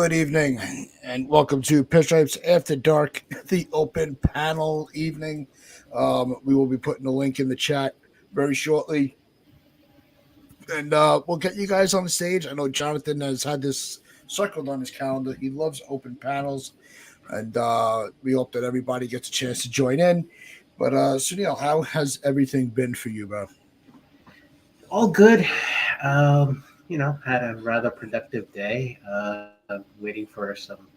Good evening, and welcome to Pinstripes After Dark, the open panel evening. We will be putting a link in the chat very shortly, and we'll get you guys on the stage. I know Jonathan has had this circled on his calendar. He loves open panels, and we hope that everybody gets a chance to join in. But Sunil, how has everything been for you, bro? All good. Had a rather productive day. Waiting for some,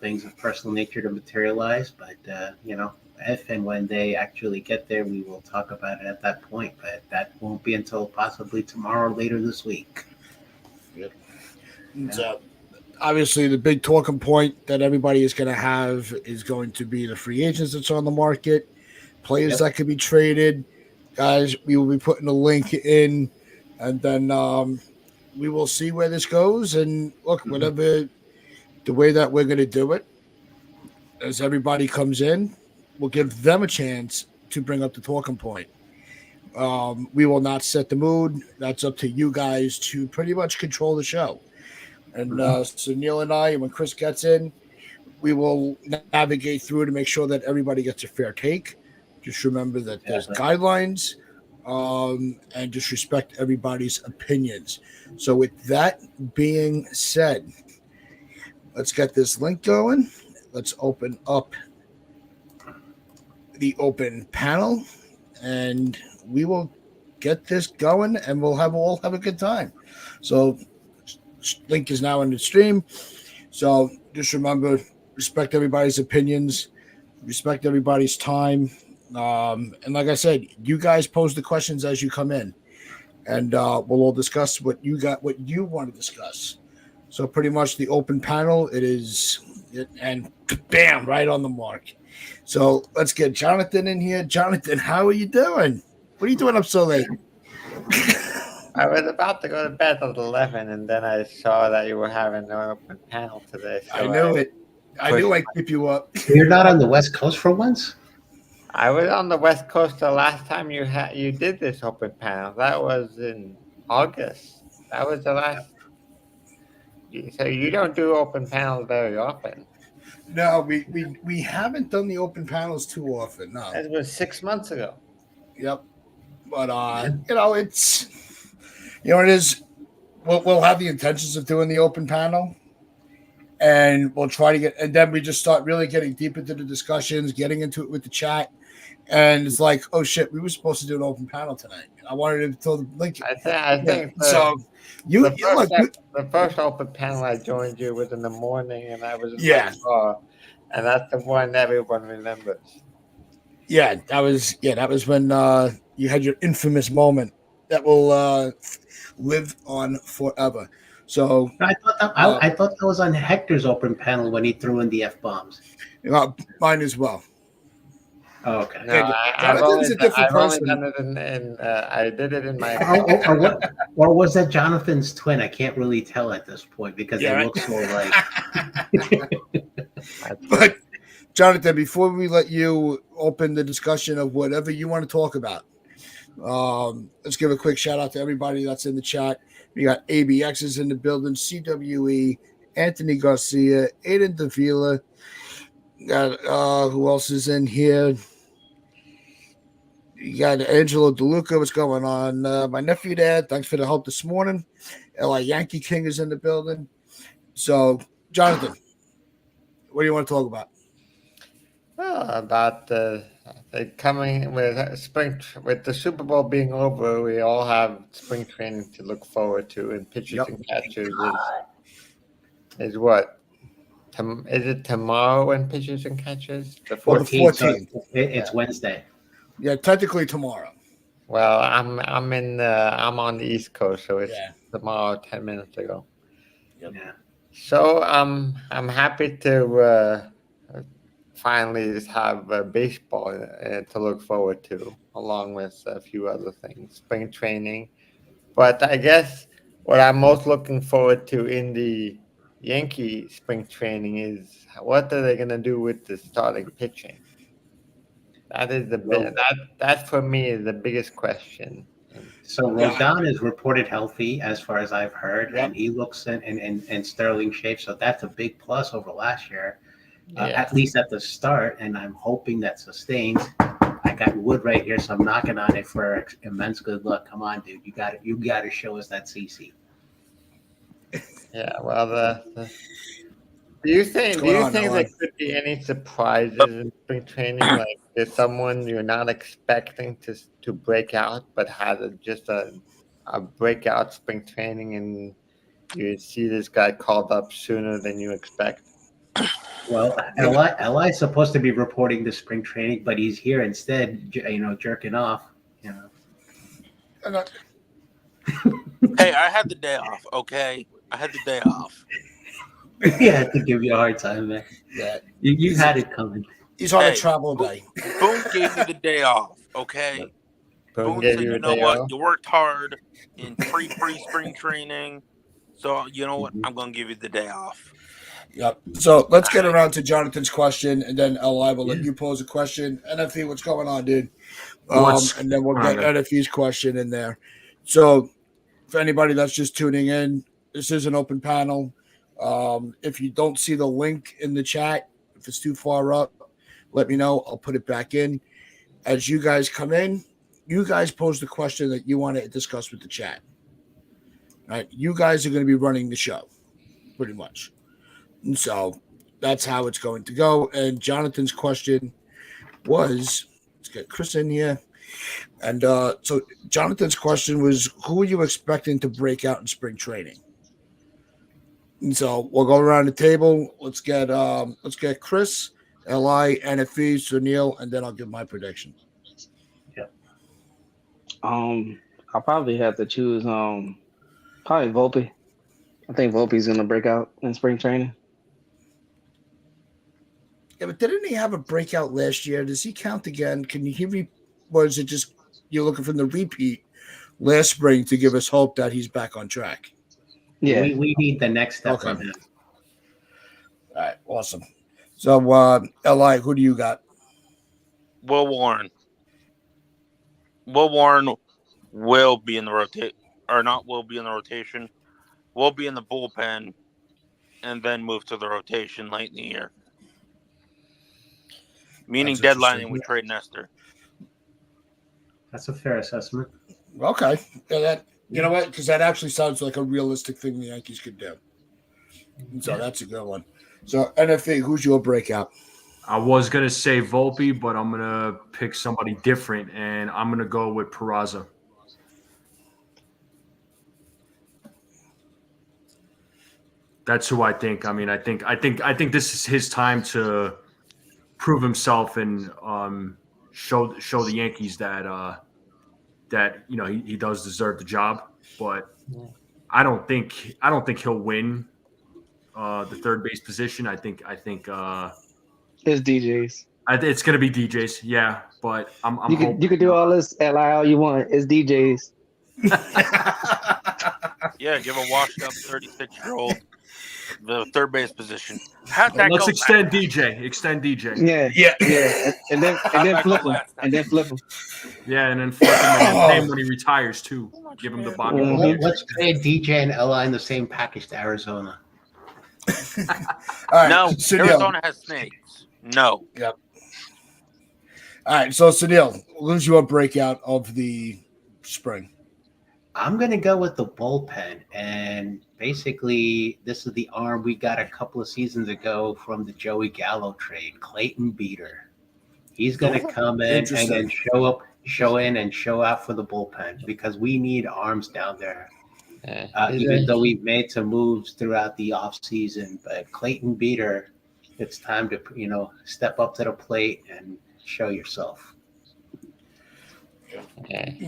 things of personal nature to materialize. But if and when they actually get there, we will talk about it at that point. But that won't be until possibly tomorrow or later this week. Yep. Yeah. Obviously, the big talking point that everybody is going to have is going to be the free agents that's on the market, players Yep. that could be traded. Guys, we will be putting a link in, and then we will see where this goes. And look, Mhm. whatever the way that we're going to do it, as everybody comes in, we'll give them a chance to bring up the talking point. We will not set the mood. That's up to you guys to pretty much control the show. And Mhm. so Neil and I, when Chris gets in, we will navigate through to make sure that everybody gets a fair take. Just remember that there's Exactly. guidelines, and just respect everybody's opinions. So, with that being said, let's get this link going. Let's open up the open panel, and we will get this going, and we'll have all have a good time. So, link is now in the stream. So, just remember, respect everybody's opinions, respect everybody's time. And like I said, you guys pose the questions as you come in, and we'll all discuss what you want to discuss. So pretty much the open panel, and bam, right on the mark. So let's get Jonathan in here. Jonathan, how are you doing? What are you doing up so late? I was about to go to bed at 11, and then I saw that you were having an open panel today. I So knew it. I pushed. knew I'd keep you up. You're not on the West Coast for once? I was on the West Coast the last time you did this open panel. That was in August. That was the last. So you don't do open panels very often. No, we haven't done the open panels too often. No. That was 6 months ago. Yep. But Yeah. it's it is. We'll have the intentions of doing the open panel, and we'll try to get, and then we just start really getting deep into the discussions, getting into it with the chat, and it's like, oh shit, we were supposed to do an open panel tonight. I wanted to tell the link. I think So you like the first open panel I joined you was in the morning, and I was in my yeah. car, and that's the one everyone remembers. That was when you had your infamous moment that will live on forever. So I thought that was on Hector's open panel when he threw in the F bombs. mine as well. Oh, okay. No, Yeah, Jonathan's a different I've only person. done it in I did it in my Or was that Jonathan's twin? I can't really tell at this point because Yeah, they right. look so like. But Jonathan, before we let you open the discussion of whatever you want to talk about, let's give a quick shout out to everybody that's in the chat. We got ABX is in the building, CWE, Anthony Garcia, Aiden Davila. Got who else is in here? You got Angelo DeLuca. What's going on? My nephew there. Thanks for the help this morning. LA Yankee King is in the building. So, Jonathan, what do you want to talk about? about coming with with the Super Bowl being over. We all have spring training to look forward to, and pitchers Yep. and catchers is what? Is it tomorrow when pitchers and catchers? The Well, the 14th, so 14th. it's Wednesday. Yeah, technically tomorrow. Well, I'm on the East Coast, so it's tomorrow. 10 minutes ago. Yep. Yeah. So I'm happy to finally just have baseball to look forward to, along with a few other things, spring training. But I guess what I'm most looking forward to in the Yankee spring training is what are they going to do with the starting pitching? That is Well, that for me is the biggest question. So Rodon is reported healthy as far as I've heard, Yep. and he looks in sterling shape. So that's a big plus over last year, Yeah. at least at the start. And I'm hoping that sustains. I got wood right here, so I'm knocking on it for immense good luck. Come on, dude, you got to show us that CC. Yeah. Well, do you think there could be any surprises in spring training? Like, there's someone you're not expecting to break out, but had just a breakout spring training, and you see this guy called up sooner than you expect. Well, Li is supposed to be reporting the spring training, but he's here instead, jerking off. Hey, I had the day off. Okay, I had the day off. He had to give you a hard time, man. Yeah. You had it coming. He's on a travel day. Boone gave me the day off. Okay. Boone Boone gave said, you you a know day what? off? You worked hard in pre-spring training. So, you know what? I'm going to give you the day off. Yep. So let's get around to Jonathan's question, and then Li will let you pose a question. NFE, what's going on, dude? And then we'll get NFE's question in there. So for anybody that's just tuning in, this is an open panel. If you don't see the link in the chat, if it's too far up, let me know. I'll put it back in. As you guys come in, you guys pose the question that you want to discuss with the chat. All right? You guys are going to be running the show, pretty much. And so that's how it's going to go. And Jonathan's question was, let's get Chris in here. And so Jonathan's question was, who are you expecting to break out in spring training? And so we'll go around the table. Let's get Chris, Li, NFE, Sunil, and then I'll give my prediction. Yeah. I'll probably have to choose probably Volpe. I think Volpe's gonna break out in spring training. Yeah, but didn't he have a breakout last year? Does he count again? Can you hear me? Or is it just you're looking for the repeat last spring to give us hope that he's back on track? Yeah, we need the next step from him. All right, awesome. So, Li, who do you got? Will Warren. Will Warren will be in the rotation, or not will be in the rotation, will be in the bullpen, and then move to the rotation late in the year. Meaning That's deadlining with trade Nestor. That's a fair assessment. Okay. Yeah, that you know what? Because that actually sounds like a realistic thing the Yankees could do. And so that's a good one. So NFA, who's your breakout? I was gonna say Volpe, but I'm gonna pick somebody different, and I'm gonna go with Peraza. That's who I think. I mean, I think this is his time to prove himself and show the Yankees that he does deserve the job. But I don't think he'll win the third base position. I think it's DJs. It's gonna be DJs. Yeah, but you could do all this Li all you want. It's DJs. Yeah, give a washed up 36-year-old the third base position. How'd that Let's go extend back? DJ. Extend DJ. Yeah. And then flip him. And then flip him. Yeah, and then flip him and then pay him when he retires too. Give him the Bobby. Let's trade DJ and Li in the same package to Arizona. All right. No, Sunil. Arizona has snakes. No. Yep. All right. So Sunil, who's your breakout of the spring? I'm going to go with the bullpen. And basically, this is the arm we got a couple of seasons ago from the Joey Gallo trade, Clayton Beater. He's going to come in and then show in and show out for the bullpen because we need arms down there. Even though we've made some moves throughout the offseason, but Clayton Beater, it's time to, step up to the plate and show yourself.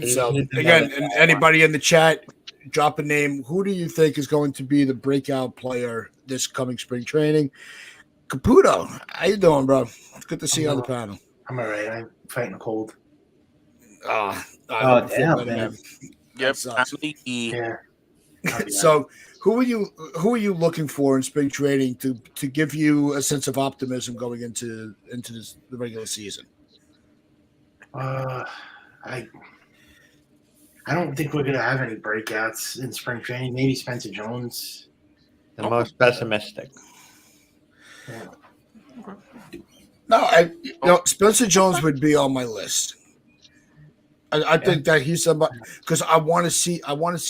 So again, anybody in the chat, drop a name. Who do you think is going to be the breakout player this coming spring training? Caputo, how you doing, bro? It's good to see you on the panel. I'm all right. I'm fighting a cold. Oh, damn, man. Yep. Yeah. So who are you looking for in spring training to give you a sense of optimism going into the regular season? I don't think we're gonna have any breakouts in spring training. Maybe Spencer Jones. The most pessimistic. Yeah. No, Spencer Jones would be on my list. I think that he's somebody because I want to see that I want to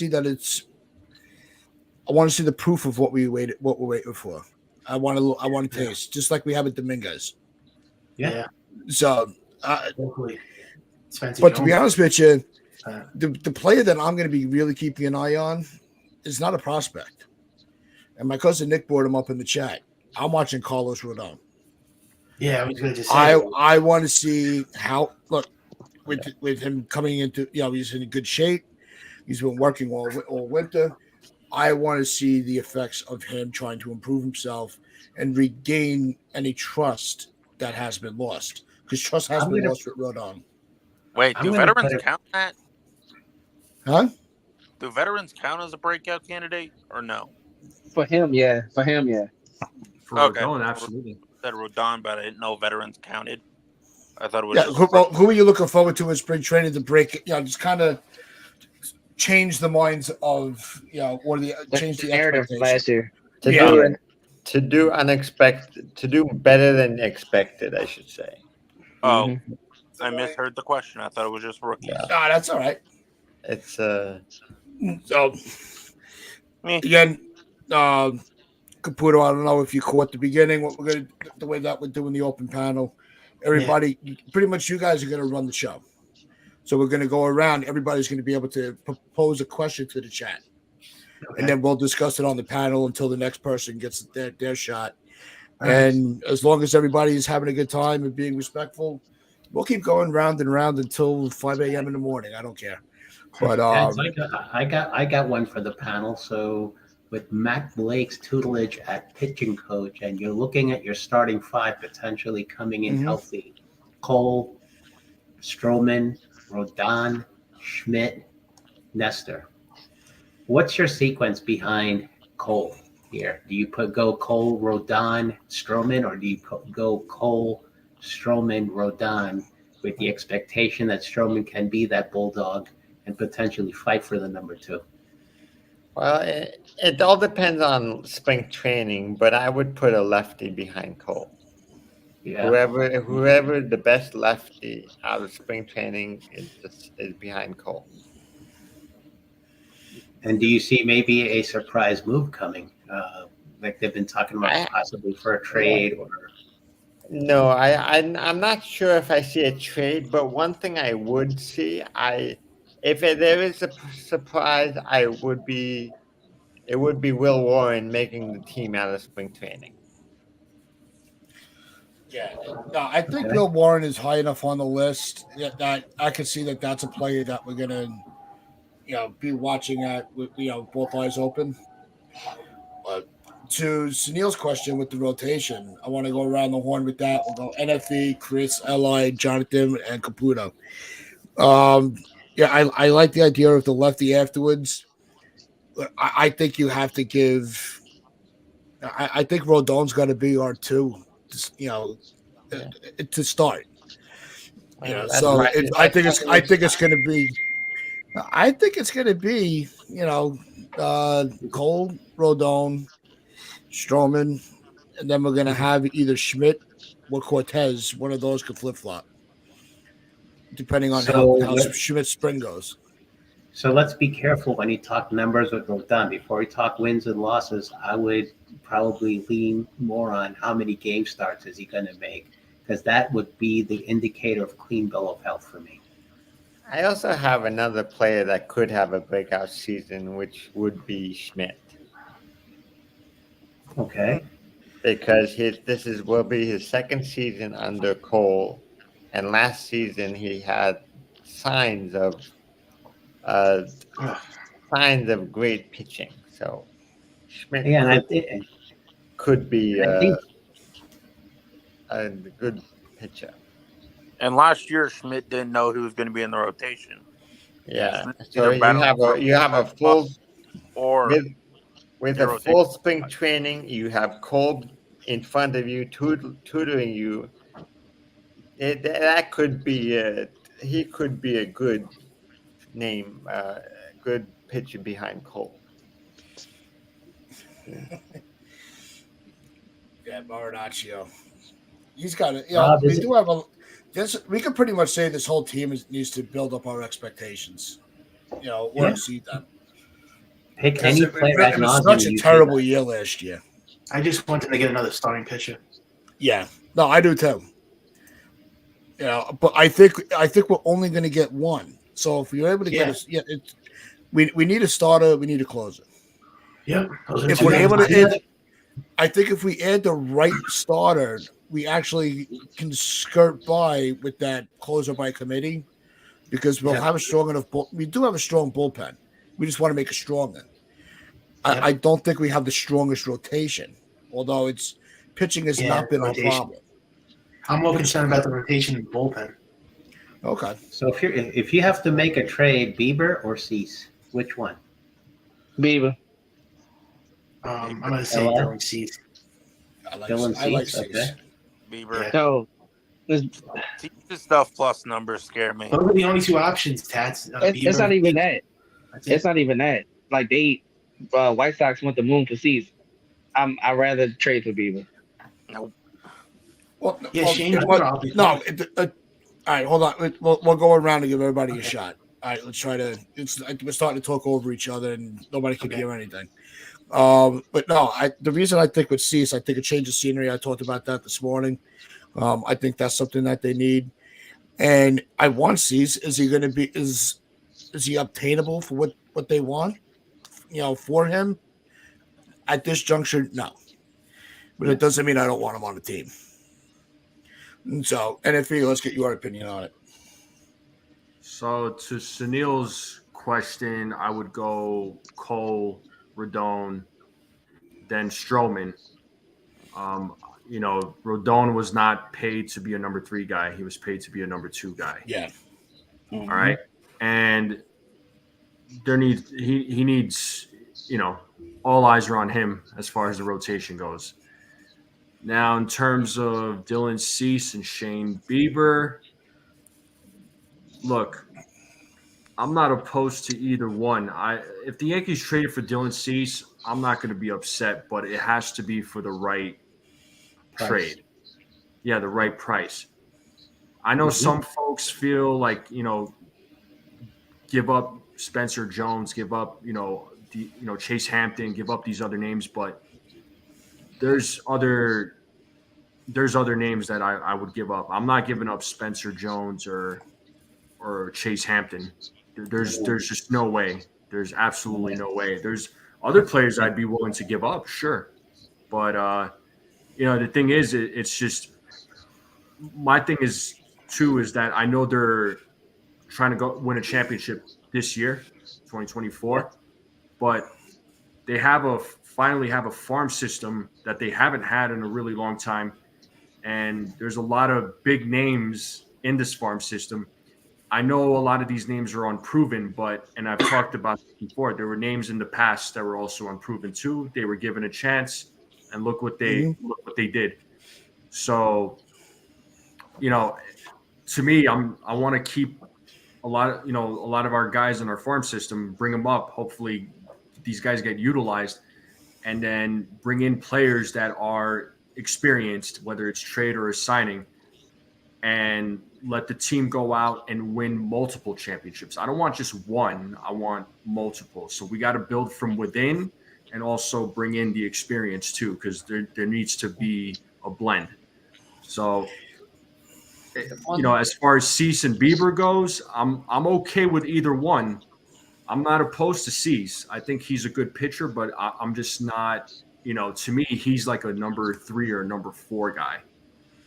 see the proof of what we're waiting for. I want to taste just like we have at Dominguez. Yeah. So, Hopefully, Spencer but Jones. to be honest with you, Uh, the player that I'm going to be really keeping an eye on is not a prospect. And my cousin Nick brought him up in the chat. I'm watching Carlos Rodon. yeah, I was going to just say. I want to see how with him coming into he's in good shape. He's been working all winter. I want to see the effects of him trying to improve himself and regain any trust that has been lost because trust has been lost with Rodon. Wait, do veterans count that? Huh? Do veterans count as a breakout candidate or no? For him, yeah. For him, yeah. For Okay. Rodon, absolutely. Said Rodon, but I didn't know veterans counted. I thought it was. Yeah. Who are you looking forward to in spring training to break? Just kind of change the minds of or change the narrative from last year. To do unexpected, to do better than expected, I should say. Oh, Mm-hmm. I misheard the question. I thought it was just rookies. Yeah. Ah, that's all right. It's So again, Caputo, I don't know if you caught the beginning. The way that we're doing the open panel. Everybody, pretty much, you guys are going to run the show. So we're going to go around. Everybody's going to be able to propose a question to the chat, and then we'll discuss it on the panel until the next person gets their shot. And as long as everybody's having a good time and being respectful, we'll keep going round and round until 5 a.m. in the morning. I don't care. But I got one for the panel. So with Matt Blake's tutelage at pitching coach, and you're looking at your starting five potentially coming in healthy: Cole, Stroman, Rodon, Schmidt, Nestor. What's your sequence behind Cole here? Do you go Cole, Rodon, Stroman, or do you go Cole, Stroman, Rodon with the expectation that Stroman can be that bulldog and potentially fight for the number 2? Well, it all depends on spring training, but I would put a lefty behind Cole. Yeah. Whoever the best lefty out of spring training is behind Cole. And do you see maybe a surprise move coming? Like they've been talking about possibly for a trade or. No, I'm not sure if I see a trade, but one thing I would see, if there is a surprise, it would be Will Warren making the team out of spring training. Yeah, no, I think Will Warren is high enough on the list that I can see that that's a player that we're gonna, be watching at with both eyes open. But to Sunil's question with the rotation, I want to go around the horn with that. We'll go NFE, Chris, Li, Jonathan, and Caputo. I like the idea of the lefty afterwards. I think you have to give. I think Rodon's got to be our 2. To start. So I think it's going to be. I think it's going to be Cole, Rodon, Stroman, and then we're going to have either Schmidt or Cortez. One of those could flip flop, depending on how Schmidt's spring goes. So let's be careful when you talk numbers with Rodon. Before we talk wins and losses, I would probably lean more on how many game starts is he going to make, because that would be the indicator of clean bill of health for me. I also have another player that could have a breakout season, which would be Schmidt. Okay. Because will be his second season under Cole, and last season he had signs of great pitching. So Schmidt could be a good pitcher. And last year, Schmidt didn't know who was going to be in the rotation. Yeah, so you have a full with a full spring training. You have Cole in front of you, tutoring you. That could be he could be a good name, good pitcher behind Cole. Yeah, Marinaccio. He's got it. Rob, We is it- do have a. We could pretty much say this whole team needs to build up our expectations. Or Yeah. exceed them. Pick Because any it player ad was nauseam. such a and you terrible say year last year. I just want them to get another starting pitcher. Yeah, no, I do too. But I think we're only going to get one. So if you're able to get us, we need a starter, we need a closer. Yep. Those are If two we're guys. able to, I think if we add the right starter, we actually can skirt by with that closer by committee because we'll have a strong enough. We do have a strong bullpen. We just want to make it stronger. I don't think we have the strongest rotation, although it's pitching has not been rotation. our problem. I'm more concerned about the rotation in the bullpen. Okay. So if you have to make a trade, Bieber or Cease, which one? Bieber. I'm going to say Hello? Dylan Cease. I like Dylan Cease, Cease. okay. Bieber. No, Cease's stuff plus numbers scare me. Those are the only two options, Tats. it's not even that. That's it. It's not even that. Like White Sox went the moon for Cease. I'd rather trade for Bieber. Nope. Well, Yeah, Shane no. Bieber, I'll be fine. All right, hold on. We'll go around and give everybody a shot. All right, let's try to. We're starting to talk over each other, and nobody can hear anything. But no, the reason I think with Cease, I think a change of scenery. I talked about that this morning. I think that's something that they need, and I want Cease. Is he going to be? Is he obtainable for what they want? For him at this juncture, no. But it doesn't mean I don't want him on the team. And so, NFE, let's get your opinion on it. So to Sunil's question, I would go Cole, Rodon, then Stroman. Rodon was not paid to be a number 3 guy. He was paid to be a number 2 guy. Yeah. All right. And he needs, all eyes are on him as far as the rotation goes. Now, in terms of Dylan Cease and Shane Bieber, look, I'm not opposed to either one. If the Yankees traded for Dylan Cease, I'm not going to be upset, but it has to be for the right trade. Yeah, the right price. I know some folks feel like, give up Spencer Jones, give up, Chase Hampton, give up these other names, but there's other names that I would give up. I'm not giving up Spencer Jones or Chase Hampton. There's just no way. There's absolutely no way. There's other players I'd be willing to give up, sure. But the thing is, it's just my thing is that I know they're trying to go win a championship this year, 2024, but they finally have a farm system that they haven't had in a really long time. And there's a lot of big names in this farm system. I know a lot of these names are unproven, and I've talked about this before. There were names in the past that were also unproven too. They were given a chance, and look what they did. So, to me, I want to keep a lot of our guys in our farm system, bring them up. Hopefully, these guys get utilized, and then bring in players that are experienced, whether it's trade or a signing, and let the team go out and win multiple championships. I don't want just one. I want multiple. So we got to build from within and also bring in the experience too, because there needs to be a blend. So, as far as Cease and Bieber goes, I'm okay with either one. I'm not opposed to Cease. I think he's a good pitcher, but I'm just not, to me, he's like a number 3 or number 4 guy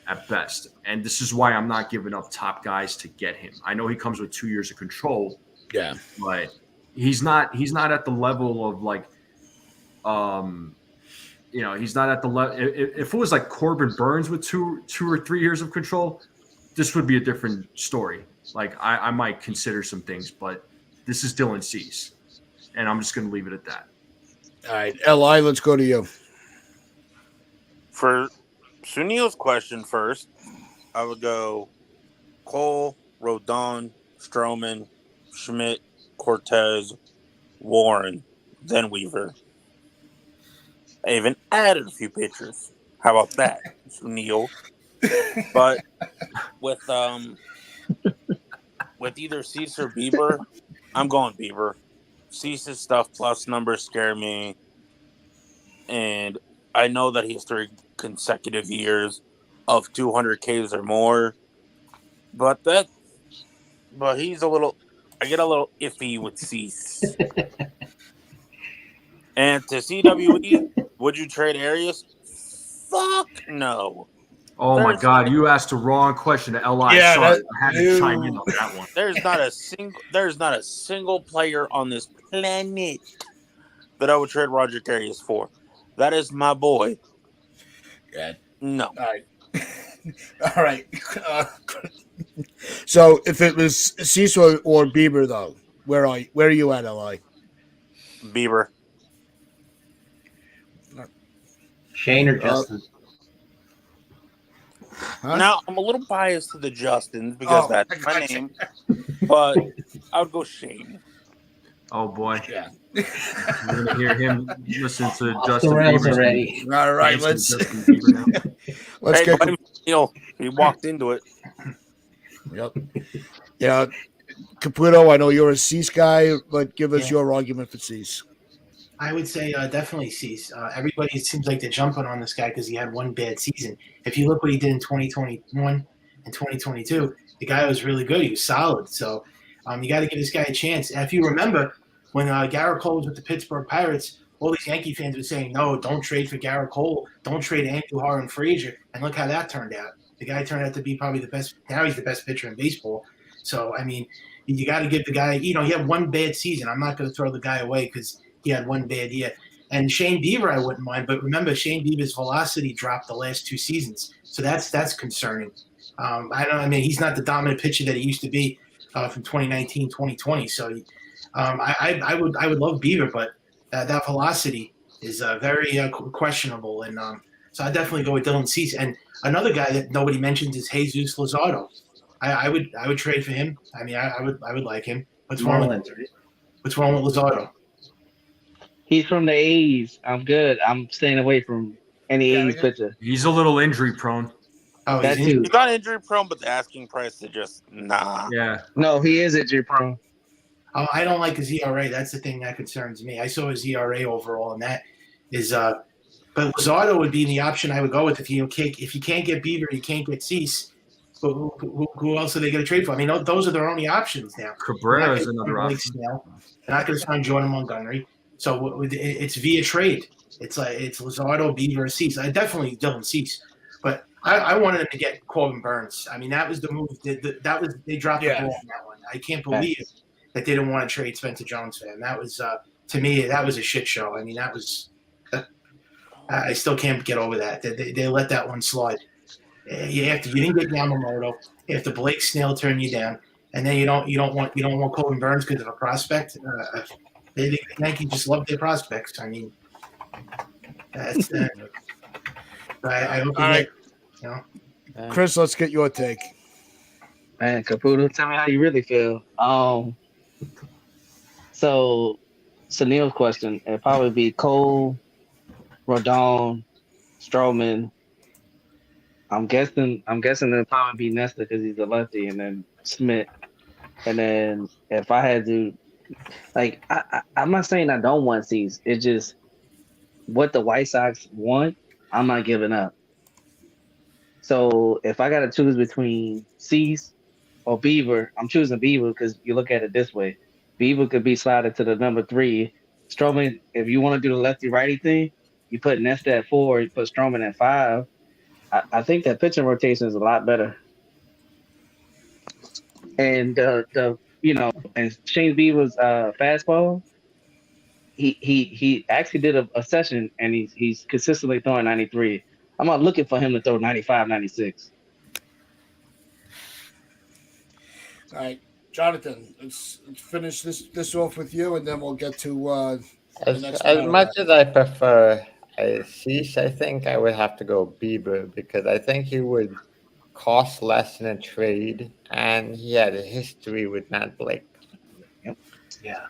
at best. And this is why I'm not giving up top guys to get him. I know he comes with 2 years of control. Yeah. But he's not at the level of like, he's not at the level. If it was like Corbin Burns with 2 or 3 years of control, this would be a different story. Like I might consider some things, but this is Dylan Cease, and I'm just going to leave it at that. All right, Li, let's go to you. For Sunil's question first, I would go Cole, Rodon, Stroman, Schmidt, Cortez, Warren, then Weaver. I even added a few pitchers. How about that, Neil? But with with either Cease or Bieber, I'm going Bieber. Cease's stuff plus numbers scare me, and I know that he has 3 consecutive years of 200 Ks or more. But he's a little. I get a little iffy with Cease. And to CWE, would you trade Arias? Fuck no. Oh my There's God! You asked the wrong question to Li. Yeah, Sorry, that- I had to chime in on that one. there's not a single player on this planet that I would trade Roger Arias for. That is my boy. Yeah. No. All right. All right. So if it was Cease or Bieber, though, where are you at, Li? Bieber. Shane or Justin? Huh? Now I'm a little biased to the Justins because that's I my gotcha. name, but I would go Shane. Oh boy, Yeah. you're gonna hear him listen to Off Justin the rails Bieber. already. All right. Dancing Let's to Justin Bieber now. let's Hey, get. blame Neil. He walked into it. Yep. Yeah. Caputo, I know you're a Cease guy, but give us Yeah. your argument for Cease. I would say definitely Cease. Everybody seems like they're jumping on this guy because he had one bad season. If you look what he did in 2021 and 2022, the guy was really good. He was solid. So you got to give this guy a chance. And if you remember, when Garrett Cole was with the Pittsburgh Pirates, all these Yankee fans were saying, no, don't trade for Garrett Cole. Don't trade Andujar and Frazier. And look how that turned out. The guy turned out to be probably the best. Now he's the best pitcher in baseball. So, I mean, you got to give the guy, he had one bad season. I'm not going to throw the guy away because he had one bad year. And Shane Bieber, I wouldn't mind. But remember, Shane Bieber's velocity dropped the last 2 seasons. So that's concerning. He's not the dominant pitcher that he used to be from 2019, 2020. So I would love Bieber, but that velocity is very questionable. And so I definitely go with Dylan Cease. And another guy that nobody mentions is Jesus Luzardo. I would trade for him. I mean, I would like him. What's wrong with Luzardo? He's from the A's. I'm good. I'm staying away from any A's pitcher. He's a little injury prone. Oh, That he's too. He's not injury prone, but the asking price is just nah. Yeah, No, he is injury prone. Oh, I don't like his ERA. That's the thing that concerns me. I saw his ERA overall, and that is. But Luzardo would be the option I would go with if you can't get Bieber, you can't get Cease. But who else are they going to trade for? I mean, those are their only options now. Cabrera is another option. They're not going to sign Jordan Montgomery, so it's via trade. It's Luzardo, Bieber, Cease. I definitely Dylan Cease, but I wanted them to get Corbin Burns. I mean, that was the move. They dropped the ball on that one. I can't believe that they didn't want to trade Spencer Jones for him. That was to me that was a shit show. I mean, that was. I still can't get over that. They let that one slide. You didn't get Yamamoto. After Blake Snell turned you down, and then you don't want Corbin Burns because of a prospect. The Yankees just love their prospects. I mean, that's. I hope All right. Chris, let's get your take. Man, Caputo, tell me how you really feel. So Neil's question, it'd probably be Cole, Rodon, Stroman. I'm guessing it'll probably be Nestor because he's a lefty, and then Smith. And then if I had to, like, I'm not saying I don't want Cease. It's just what the White Sox want, I'm not giving up. So if I got to choose between Cease or Bieber, I'm choosing Bieber because you look at it this way. Bieber could be slotted to the number 3. Stroman, if you want to do the lefty-righty thing, you put Nestor at 4, you put Stroman at 5. I think that pitching rotation is a lot better. And and Shane Bieber's fastball, he actually did a session, and he's consistently throwing 93. I'm not looking for him to throw 95, 96. All right, Jonathan, let's finish this off with you, and then we'll get to As much as I prefer Cease, I think I would have to go Bieber because I think he would cost less in a trade, and he had a history with Matt Blake. Yep. Yeah.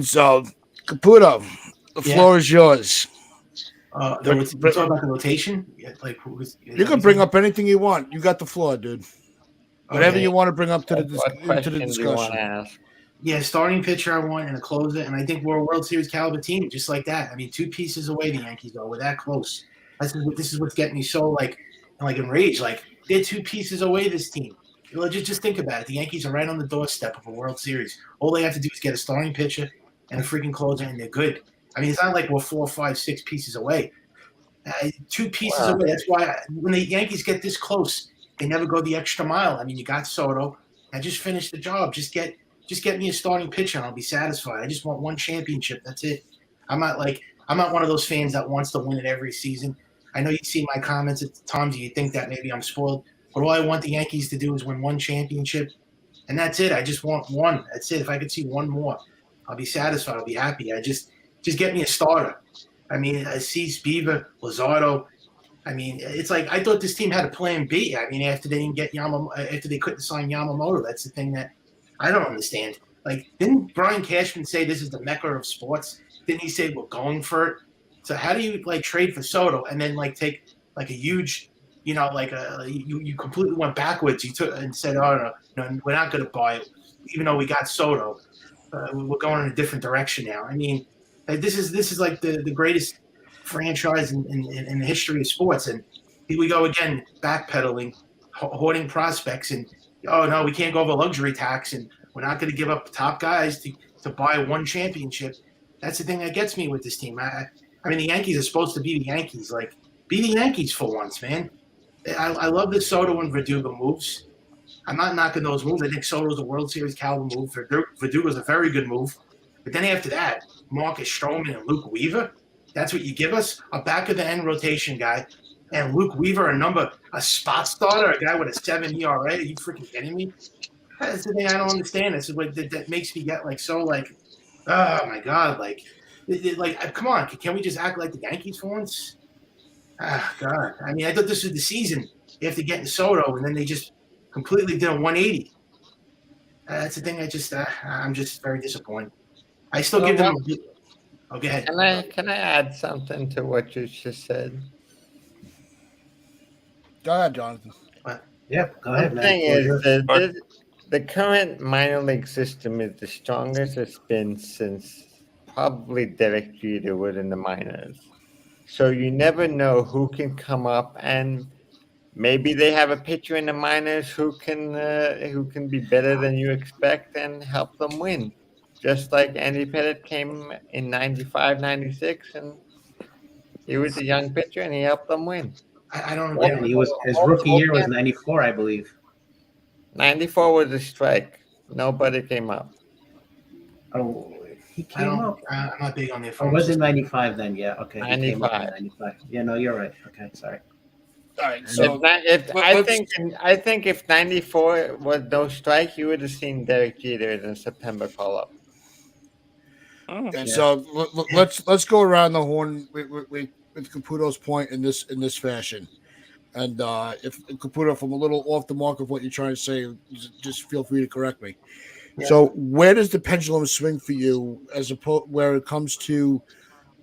So, Caputo, the floor is yours. We're talking about the rotation. Yeah, like You can bring up anything you want. You got the floor, dude. Whatever you want to bring up to What into the question do you want discussion. to ask? Yeah, starting pitcher I want and a closer, and I think we're a World Series caliber team, just like that. I mean, 2 pieces away the Yankees are. We're that close. This is what's getting me so like enraged. Like they're 2 pieces away. This team. Just think about it. The Yankees are right on the doorstep of a World Series. All they have to do is get a starting pitcher and a freaking closer, and they're good. I mean, it's not like we're 4, 5, 6 pieces away. 2 pieces away. That's why when the Yankees get this close, they never go the extra mile. I mean, you got Soto. Now just finish the job. Just get me a starting pitcher and I'll be satisfied. I just want 1 championship. That's it. I'm not one of those fans that wants to win it every season. I know you see my comments at times and you think that maybe I'm spoiled, but all I want the Yankees to do is win 1 championship, and that's it. I just want 1. That's it. If I could see 1 more, I'll be satisfied. I'll be happy. I just get me a starter. I mean, Cease, Beaver, Luzardo. I mean, it's like I thought this team had a plan B. I mean, after they didn't get after they couldn't sign Yamamoto, that's the thing that I don't understand. Like, didn't Brian Cashman say this is the mecca of sports? Didn't he say we're going for it? So how do you trade for Soto and then take a huge, you completely went backwards. You took and said, oh no, we're not going to buy it, even though we got Soto. We're going in a different direction now. I mean, this is like the greatest franchise in the history of sports, and here we go again, backpedaling, hoarding prospects, and oh no, we can't go over luxury tax, and we're not going to give up top guys to buy 1 championship. That's the thing that gets me with this team. I mean, the Yankees are supposed to be the Yankees. Like, be the Yankees for once, man. I love the Soto and Verdugo moves. I'm not knocking those moves. I think Soto's a World Series caliber move. Verdugo's a very good move. But then after that, Marcus Stroman and Luke Weaver, that's what you give us? A back-of-the-end rotation guy. And Luke Weaver, a spot starter, a guy with a 7 ERA. Are you freaking kidding me? That's the thing I don't understand. This is what that makes me get oh my God, come on, can we just act like the Yankees for once? Ah, God. I mean, I thought this was the season after getting Soto, and then they just completely did a 180. That's the thing. I'm just very disappointed. I still give them. Oh, go ahead. Can I add something to what you just said? Go ahead, Jonathan. Yeah, go ahead, The man. thing is that the current minor league system is the strongest it's been since probably Derek Jeter was in the minors. So you never know who can come up, and maybe they have a pitcher in the minors who can be better than you expect and help them win. Just like Andy Pettitte came in 95, 96, and he was a young pitcher and he helped them win. I don't. Yeah, and his rookie year was 94, I believe. 94 was a strike. Nobody came up. Oh, he came up. I'm not big on the. Or was it 95 then? Yeah, okay. 95. He came up in 95. Yeah, no, you're right. Okay, sorry. All right, so I think if 94 was no strike, you would have seen Derek Jeter in the September call-up. And so let's go around the horn with Caputo's point in this fashion. And if Caputo, if I'm a little off the mark of what you're trying to say, just feel free to correct me. Yeah. So where does the pendulum swing for you as opposed where it comes to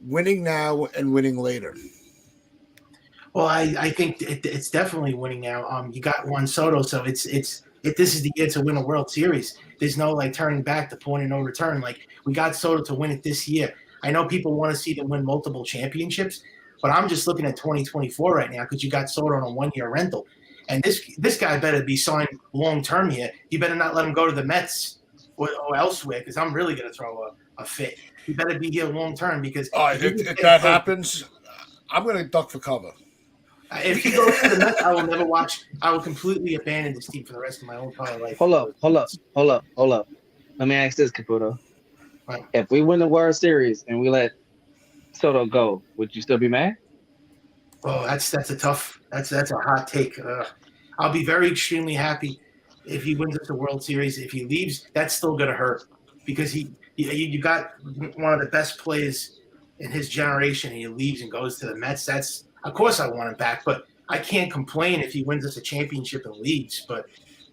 winning now and winning later? Well, I think it's definitely winning now. You got Juan Soto, so this is the year to win a World Series. There's no turning back, the point of no return. We got Soto to win it this year. I know people want to see them win multiple championships, but I'm just looking at 2024 right now because you got Soto on a 1-year rental, and this guy better be signed long term here. You better not let him go to the Mets or elsewhere because I'm really going to throw a fit. He better be here long term because if that happens, I'm going to duck for cover. If he goes to the Mets, I will never watch. I will completely abandon this team for the rest of my whole entire life. Hold up. Let me ask this, Caputo. Right. If we win the World Series and we let Soto go, would you still be mad? Oh, that's a hot take. I'll be very extremely happy if he wins us the World Series. If he leaves, that's still going to hurt because you got one of the best players in his generation, and he leaves and goes to the Mets. Of course I want him back, but I can't complain if he wins us a championship and leaves. But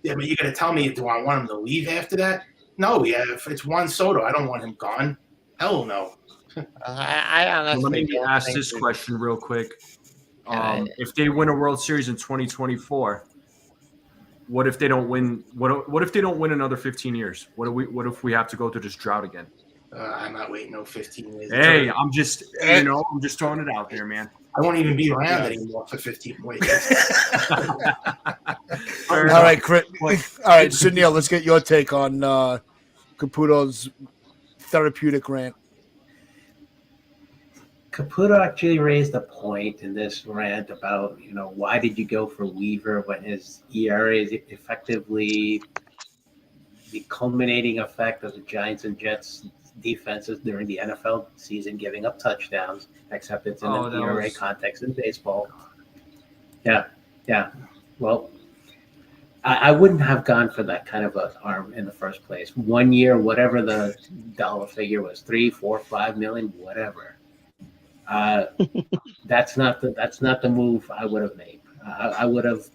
Yeah, but you're gonna tell me, do I want him to leave after that? No, yeah. If it's Juan Soto, I don't want him gone. Hell no. I Well, honestly let me don't ask think this that- question real quick. Yeah, If they win a World Series in 2024, what if they don't win? What if they don't win another 15 years? What if we have to go through this drought again? I'm not waiting no 15 years. Hey, I'm just throwing it out there, man. I won't even be around Yeah. anymore for 15 years. Fair All enough. right, Chris. All right, so Neil, let's get your take on Caputo's therapeutic rant. Caputo actually raised a point in this rant about, why did you go for Weaver when his ERA is effectively the culminating effect of the Giants and Jets defenses during the NFL season, giving up touchdowns, except it's in Oh, an that ERA was- context in baseball. Yeah. Well, I wouldn't have gone for that kind of an arm in the first place. 1 year, whatever the dollar figure was, 3, 4, 5 million, whatever. That's not the move I would have made. I would have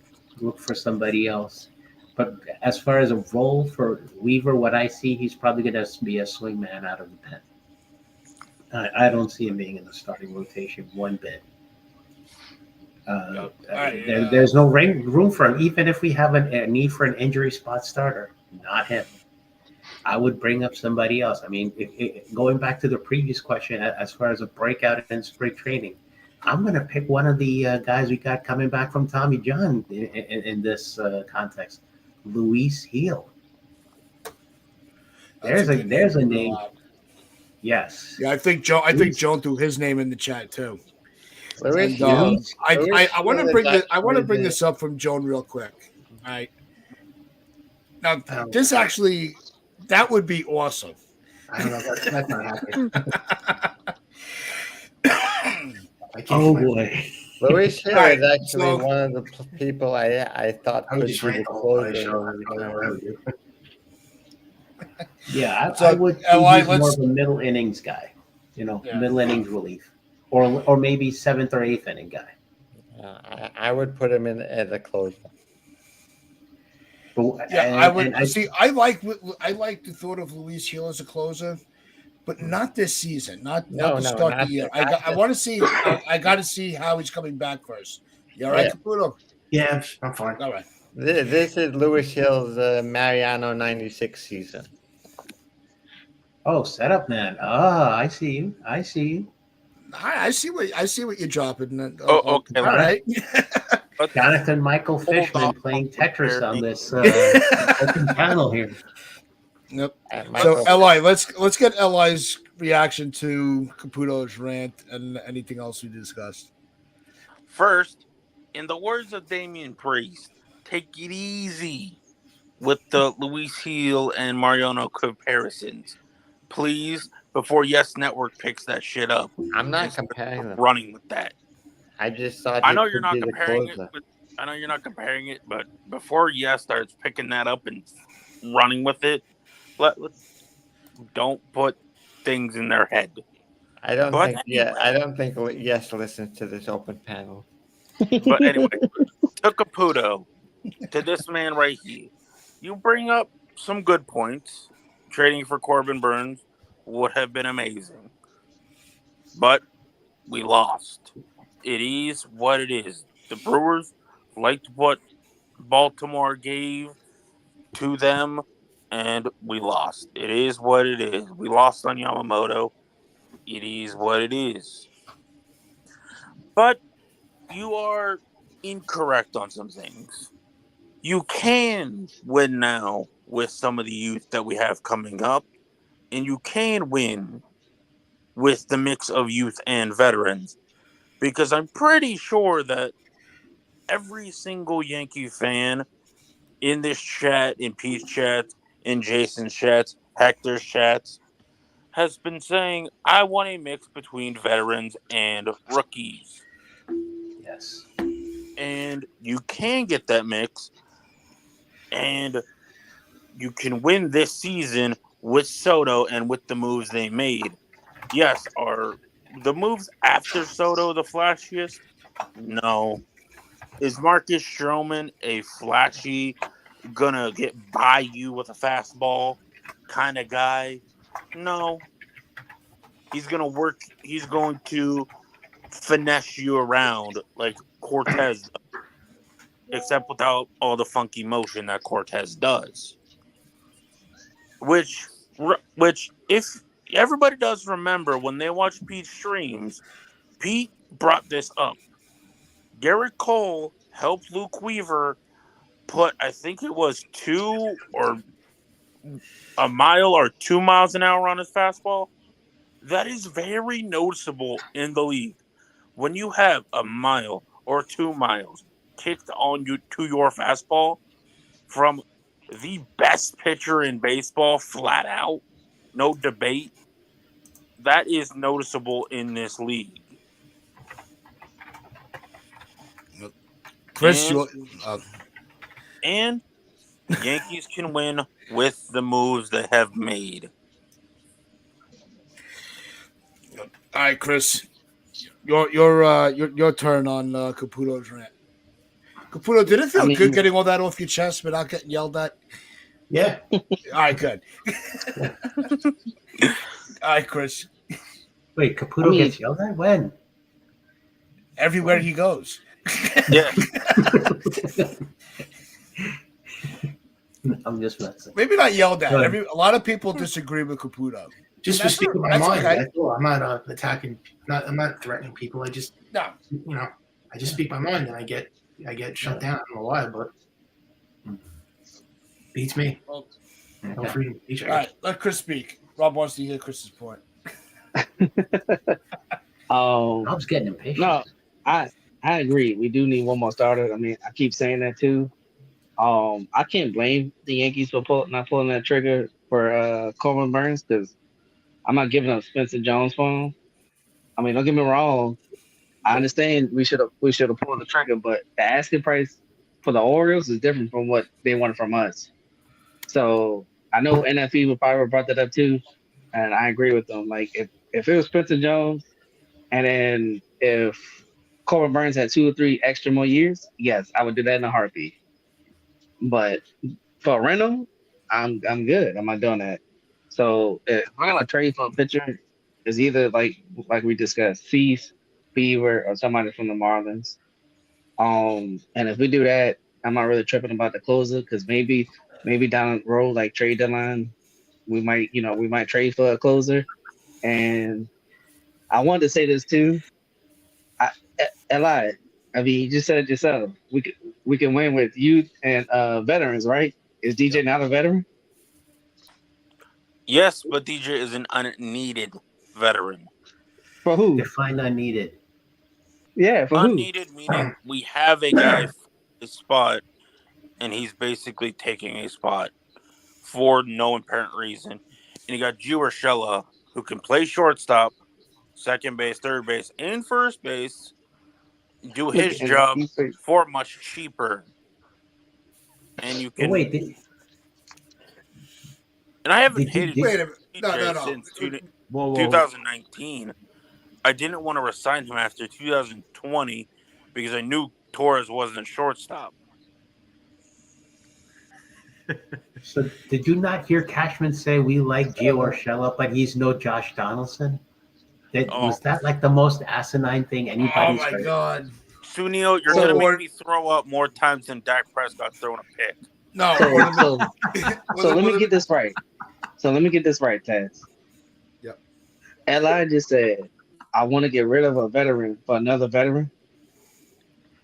looked for somebody else. But as far as a role for Weaver, what I see, he's probably going to be a swing man out of the pen. I don't see him being in the starting rotation one bit. There's no room for him, even if we have a need for an injury spot starter. Not him. I would bring up somebody else. I mean, going back to the previous question, as far as a breakout in spring training, I'm going to pick one of the guys we got coming back from Tommy John in this context, Luis Heel. There's a name. Yes. Yeah, I think Joan threw his name in the chat too. Luis And, Hill- I Luis want to Hill bring is this. I want to actually bring the- this up from Joan real quick. All right. Now, Oh, this actually, that would be awesome. I don't know. That's not happening. I can't Oh find- boy. Luis Hill Alright, is actually so- one of the people I thought I would could just be the rank the whole closer. show. I don't know what I would do. Yeah, So, I would think Eli, he's more let's- of a middle innings guy. Yeah. Middle innings relief, or maybe 7th or 8th inning guy. I would put him in as a closer. But, Yeah, and- I would and I- see. I like the thought of Luis Hill as a closer, but not this season. Not to start not the year. this- I want to see. I got to see how he's coming back first. You all right, Yeah. Caputo? Yeah, I'm fine. All right. This is Luis Hill's Mariano '96 season. setup man. I see you. I see you. I see what you're dropping. Okay, All right. Jonathan Michael Hold Fishman on. playing Tetris on this open panel here. Yep. And So, Michael- Li, let's get Li's reaction to Caputo's rant and anything else we discussed. First, in the words of Damian Priest, take it easy with the Luis Hill and Mariano comparisons. Please, before Yes Network picks that shit up. I'm not and starts comparing them. running with that. I just thought I he know could you're not be the comparing it, closer. but I know you're not comparing it, but before Yes starts picking that up and running with it, don't put things in their head. I don't But think. Yeah, anyway. I don't think Yes listens to this open panel. But anyway, to Caputo, to this man right here, you bring up some good points. Trading for Corbin Burns would have been amazing. But we lost. It is what it is. The Brewers liked what Baltimore gave to them, and we lost. It is what it is. We lost on Yamamoto. It is what it is. But you are incorrect on some things. You can win now with some of the youth that we have coming up, and you can win with the mix of youth and veterans, because I'm pretty sure that every single Yankee fan in this chat, in Pete's chat, in Jason's chats, Hector's chats, has been saying, I want a mix between veterans and rookies. Yes. And you can get that mix, and you can win this season with Soto and with the moves they made. Yes, are the moves after Soto the flashiest? No. Is Marcus Stroman a flashy gonna get by you with a fastball kind of guy. No, he's gonna work. He's going to finesse you around like Cortez does, except without all the funky motion that Cortez does. Which, if everybody does remember when they watch Pete's streams, Pete brought this up. Garrett Cole helped Luke Weaver put, I think it was 1 mile or 2 miles an hour on his fastball. That is very noticeable in the league. When you have 1 mile or 2 miles kicked on you to your fastball from the best pitcher in baseball, flat out, no debate, that is noticeable in this league. Chris, And, and the Yankees can win with the moves they have made. all right, Chris, your turn on Caputo's rant. Caputo, did it feel good getting all that off your chest without getting yelled at? Yeah. All right, good. All right, Chris. Wait, Caputo gets yelled at? When? Everywhere he goes. Yeah. I'm just messing. Maybe not yelled at. Good. A lot of people disagree with Caputo. Just for That's speaking my that's mind. okay. That's all. I'm not attacking. I'm not threatening people. I just, No. I just speak my mind, and I get shut down. I don't know why, but beats me. Well, No freedom of speech. all right, let Chris speak. Rob wants to hear Chris's point. Rob's getting impatient. No, I agree. We do need one more starter. I mean, I keep saying that too. I can't blame the Yankees for not pulling that trigger for Corbin Burns because I'm not giving up Spencer Jones for him. I mean, don't get me wrong. I understand we should have pulled the trigger, but the asking price for the Orioles is different from what they wanted from us. So I know NFE would probably brought that up too, and I agree with them. Like if it was Spencer Jones, and then if Corbin Burns had 2 or 3 extra more years, yes, I would do that in a heartbeat. But for rental, I'm good. I'm not doing that. So if we're gonna trade for a pitcher, it's either like we discussed, Cease, Beaver, or somebody from the Marlins. And if we do that, I'm not really tripping about the closer because maybe down the road, like trade deadline, we might trade for a closer. And I wanted to say this too. Eli, I mean, you just said it yourself. We can win with youth and veterans, right? Is DJ not a veteran? Yes, but DJ is an unneeded veteran. For who? Define unneeded. Yeah, for who? Unneeded meaning we have a guy for his spot, and he's basically taking a spot for no apparent reason. And you got Gio Urshela, who can play shortstop, second base, third base, and first base, do his job for much cheaper. And you can. Wait, and I haven't hated Wait a minute. DJ No. since Whoa. 2019. I didn't want to resign him after 2020 because I knew Torres wasn't a shortstop. So did you not hear Cashman say we like Gio Urshela, but he's no Josh Donaldson? Was that like the most asinine thing anybody's Oh my heard? God. Sunil, you're going to make me throw up more times than Dak Prescott throwing a pick. No. So let me get this right. Taz. Yep. Eli just said, I want to get rid of a veteran for another veteran.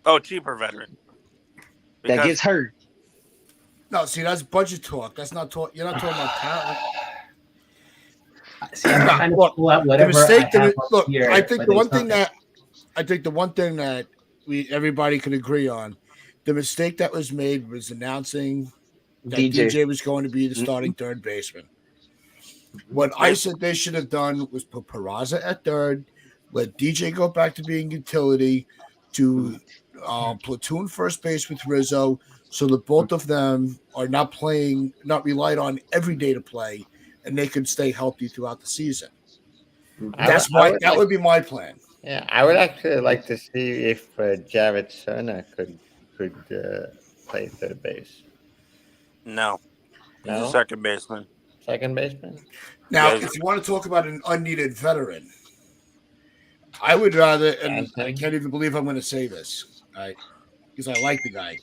Oh, cheaper veteran. That gets hurt. No, see, that's budget talk. That's not talk. You're not talking about talent. See, I'm trying to pull out whatever I think the one thing that everybody can agree on, the mistake that was made was announcing that DJ was going to be the starting third baseman. What I said they should have done was put Peraza at third, let DJ go back to being utility, to platoon first base with Rizzo, so that both of them are not relied on every day to play, and they could stay healthy throughout the season. That would be my plan. Yeah, I would actually like to see if Jared Serna could play third base. No, he's a No, second baseman. second baseman. Now, Yeah, if you want to talk about an unneeded veteran, I would rather, and I Stanton. can't even believe I'm going to say this, right? Because I like the guy.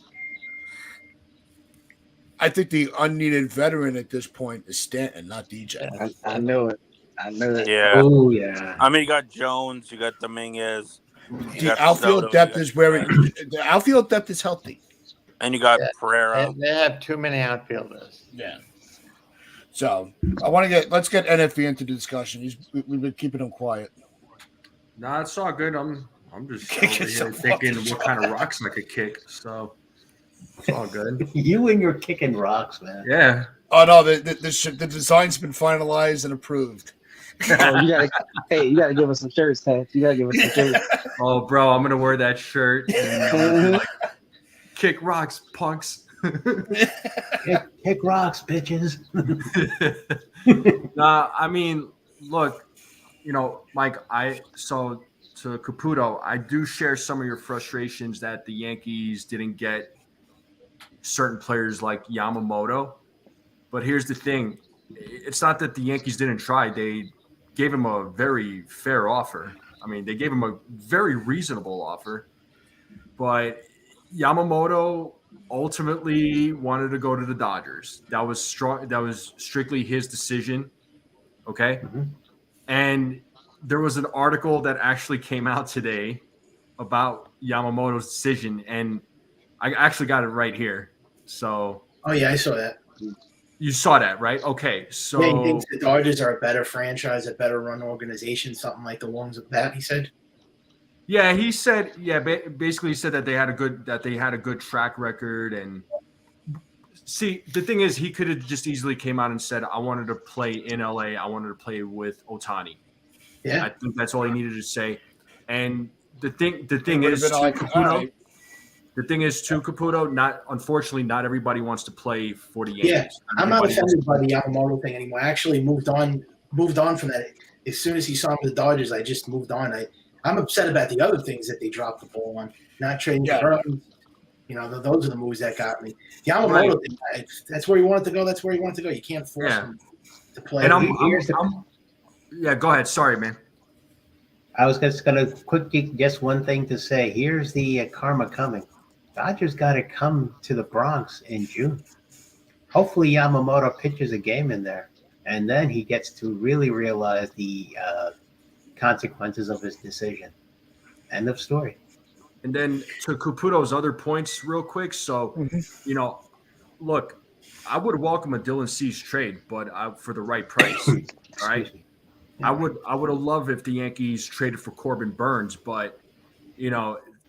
I think the unneeded veteran at this point is Stanton, not DJ. Yeah. I knew it. I knew it. Yeah. Oh yeah. I mean, you got Jones, you got Dominguez, you The got outfield Soto, depth you is where got the outfield depth is healthy. and you got Yeah. Pereira. They have too many outfielders. Yeah. So let's get NFV into the discussion. We've been keeping him quiet. Nah, it's all good. I'm just Kick over is here so thinking fucking what kind of rocks I could kick. So it's all good. You and your kicking rocks, man. Yeah. Oh no, the design's been finalized and approved. Oh, you gotta give us some shirts, Ted. You gotta give us some shirts. Oh, bro, I'm gonna wear that shirt and I'm gonna be like, kick rocks, punks. Kick rocks, bitches. Nah, I mean, look, Mike, to Caputo, I do share some of your frustrations that the Yankees didn't get certain players like Yamamoto. But here's the thing. It's not that the Yankees didn't try. They gave him a very fair offer. I mean, they gave him a very reasonable offer. But Yamamoto ultimately wanted to go to the Dodgers. That was strong. That was strictly his decision. Okay. Mhm. And there was an article that actually came out today about Yamamoto's decision. And I actually got it right here. So Oh yeah, I saw that. you saw that, right? Okay. So Yeah, he thinks the Dodgers are a better franchise, a better run organization, something like the ones of that. He said. yeah, he said, basically he said that they had a good track record. And see, the thing is, he could have just easily came out and said, I wanted to play in LA. I wanted to play with Ohtani. Yeah. I think that's all he needed to say. And the thing It is, would've been too, like, all Caputo, right. the thing is, too, Caputo, unfortunately, not everybody wants to play for the Yankees. Yeah, I'm not Everybody wants offended to by play- the Yamamoto thing anymore. I actually moved on from that. As soon as he signed with the Dodgers, I just moved on. I'm upset about the other things that they dropped the ball on, not trading Yeah. for Burns. Those are the moves that got me. Yamamoto, Right. thing, that's where he wanted to go. That's where he wanted to go. You can't force Yeah. him to play. And yeah, go ahead. Sorry, man. I was just gonna quickly guess one thing to say. Here's the karma coming. Dodgers got to come to the Bronx in June. Hopefully Yamamoto pitches a game in there, and then he gets to really realize the consequences of his decision. End of story. And then to Caputo's other points, real quick. So, look, I would welcome a Dylan Cease trade, but for the right price. All right. Excuse me. I would have loved if the Yankees traded for Corbin Burns, but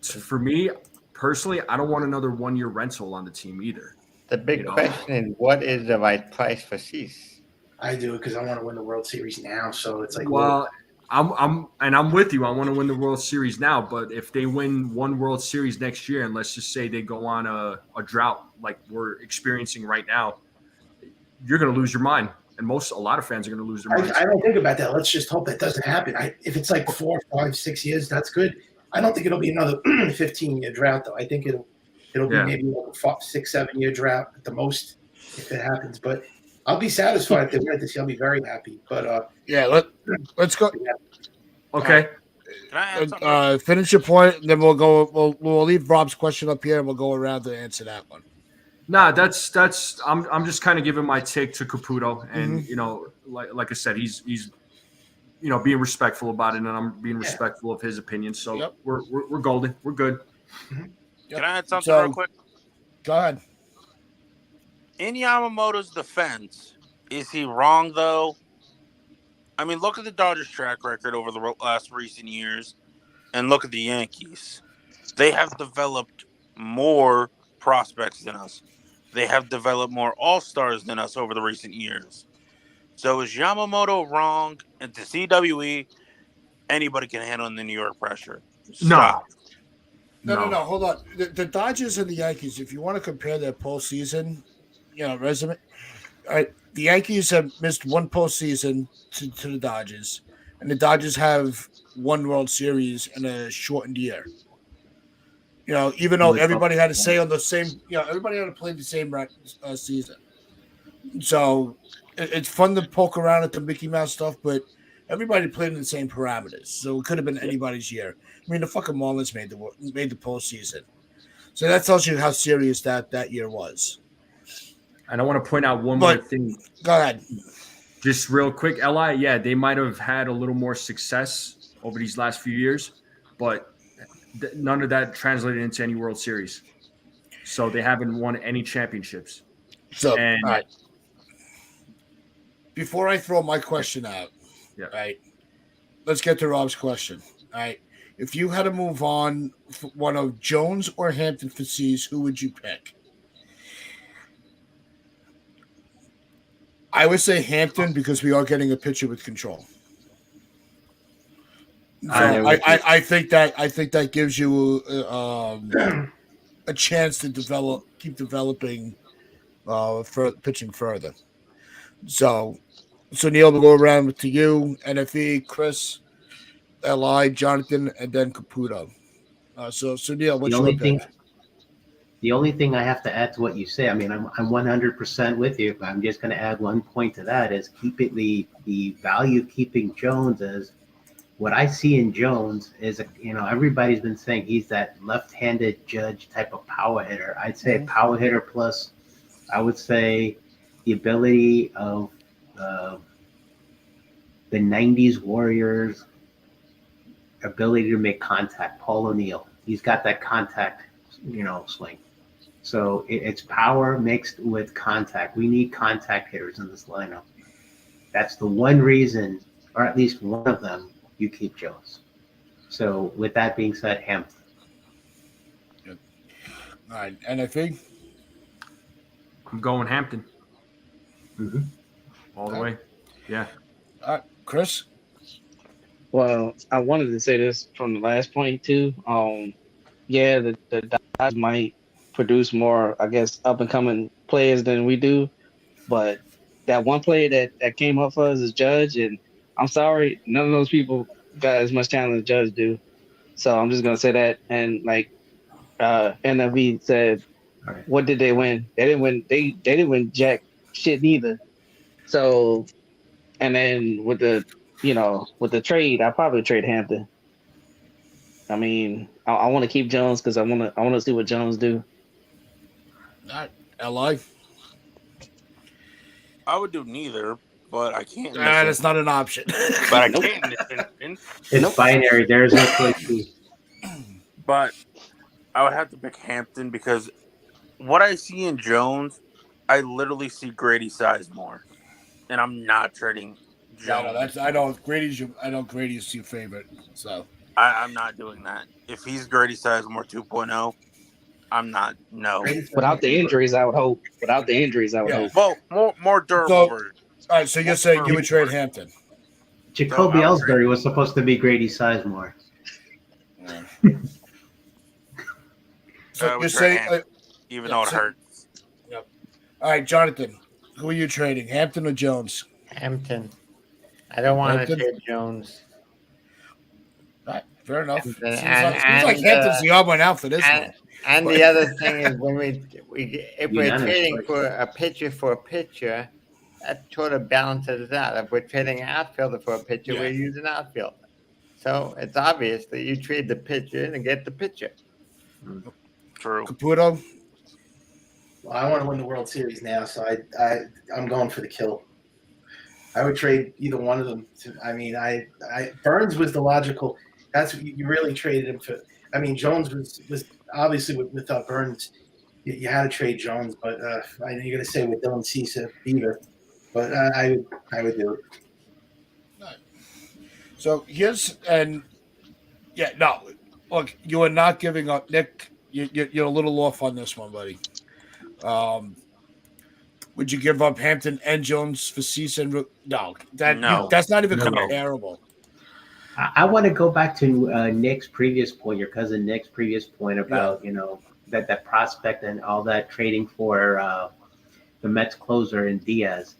for me personally, I don't want another 1-year rental on the team either. The big question is, what is the right price for Cease? I do it because I want to win the World Series now. So it's like, Well, I'm with you. I want to win the World Series now, but if they win one World Series next year, and let's just say they go on a drought like we're experiencing right now, you're going to lose your mind. And a lot of fans are going to lose their minds. I don't think about that. Let's just hope that doesn't happen. If it's like 4, 5, 6 years, that's good. I don't think it'll be another 15-year drought, though. I think it'll be maybe like a 6, 7-year drought at the most if it happens. But I'll be satisfied if they win this year. I'll be very happy. But let's go. Okay. Can I add something? Finish your point, and then we'll go. We'll leave Rob's question up here, and we'll go around to answer that one. Nah, that's I'm just kind of giving my take to Caputo, and like I said, he's being respectful about it, and I'm being respectful of his opinion. So we're golden, we're good. Yep. Can I add something real quick? Go ahead. In Yamamoto's defense, is he wrong though? I mean, look at the Dodgers' track record over the last recent years, and look at the Yankees. They have developed more prospects than us. They have developed more all-stars than us over the recent years. So is Yamamoto wrong? And to CWE, anybody can handle the New York pressure. Stop. No. Hold on. The Dodgers and the Yankees, if you want to compare their postseason, resume, all right, the Yankees have missed one postseason to the Dodgers, and the Dodgers have one World Series in a shortened year. even though everybody had to say on the same, everybody had to play the same season. So it's fun to poke around at the Mickey Mouse stuff, but everybody played in the same parameters. So it could have been anybody's year. I mean, the fucking Marlins made the postseason. So that tells you how serious that year was. And I want to point out one more thing. Go ahead. Just real quick, LI, yeah, they might have had a little more success over these last few years, but none of that translated into any World Series. So they haven't won any championships. So, all right. Before I throw my question out, right, let's get to Rob's question. All right. If you had to move on one of Jones or Hampton for C's, who would you pick? I would say Hampton because we are getting a pitcher with control. So I think that gives you a chance to keep developing for pitching further. So Neil, we'll go around to you, NFE, Chris, Li, Jonathan, and then Caputo. So Neil, what's your pick? The only thing I have to add to what you say, I mean, I'm 100% with you. I'm just going to add one point to that: is keeping the value of keeping Jones as what I see in Jones is, everybody's been saying he's that left-handed Judge type of power hitter. I'd say a power hitter plus, I would say, the ability of the 90s Warriors ability to make contact. Paul O'Neill, he's got that contact, swing. So it's power mixed with contact. We need contact hitters in this lineup. That's the one reason, or at least one of them, you keep Jones. So with that being said, Hampton. Good. All right, NFE? I'm going Hampton. Mm-hmm. All the way. Yeah. All right, Chris? Well, I wanted to say this from the last point too. Yeah, the Dodgers might produce more, I guess, up and coming players than we do, but that one player that came up for us is Judge, and I'm sorry, none of those people got as much talent as Judge do. So I'm just gonna say that. And like NFV said, what did they win? They didn't win. They didn't win jack shit neither. So, and then with the trade, I probably trade Hampton. I mean, I want to keep Jones because I want to see what Jones do. All right, LI? I would do neither, but I can't. That's not an option. But I can't. It's binary. There's no choice. But I would have to pick Hampton because what I see in Jones, I literally see Grady Sizemore, and I'm not trading Jones. I know Grady's your favorite, so I'm not doing that. If he's Grady Sizemore 2.0, I'm not. No. Without the injuries, I would hope. Well, more durable. All right, so you're saying you would trade Hampton? Jacoby Ellsbury was supposed to be Grady Sizemore. Yeah. So you're saying, even though it hurts. Yep. All right, Jonathan, who are you trading, Hampton or Jones? Hampton. I don't want to trade Jones. All right, fair enough. Seems like Hampton's the odd one out for this one. And the other thing is when if we're trading for a pitcher, that sort of balances it out. If we're trading an outfielder for a pitcher, we're using outfielder. So it's obvious that you trade the pitcher and get the pitcher. True. Caputo? Well, I want to win the World Series now, so I'm going for the kill. I would trade either one of them. Burns was the logical. That's what you really traded him for. I mean, Jones was obviously with Burns, you had to trade Jones, but I know you're going to say with Dylan Cease either, but I would do it. So look, you are not giving up, Nick. You're a little off on this one, buddy. Would you give up Hampton and Jones for Cease and no? That's not even comparable. I want to go back to Nick's previous point, your cousin Nick's previous point about that prospect and all that trading for the Mets closer in Diaz.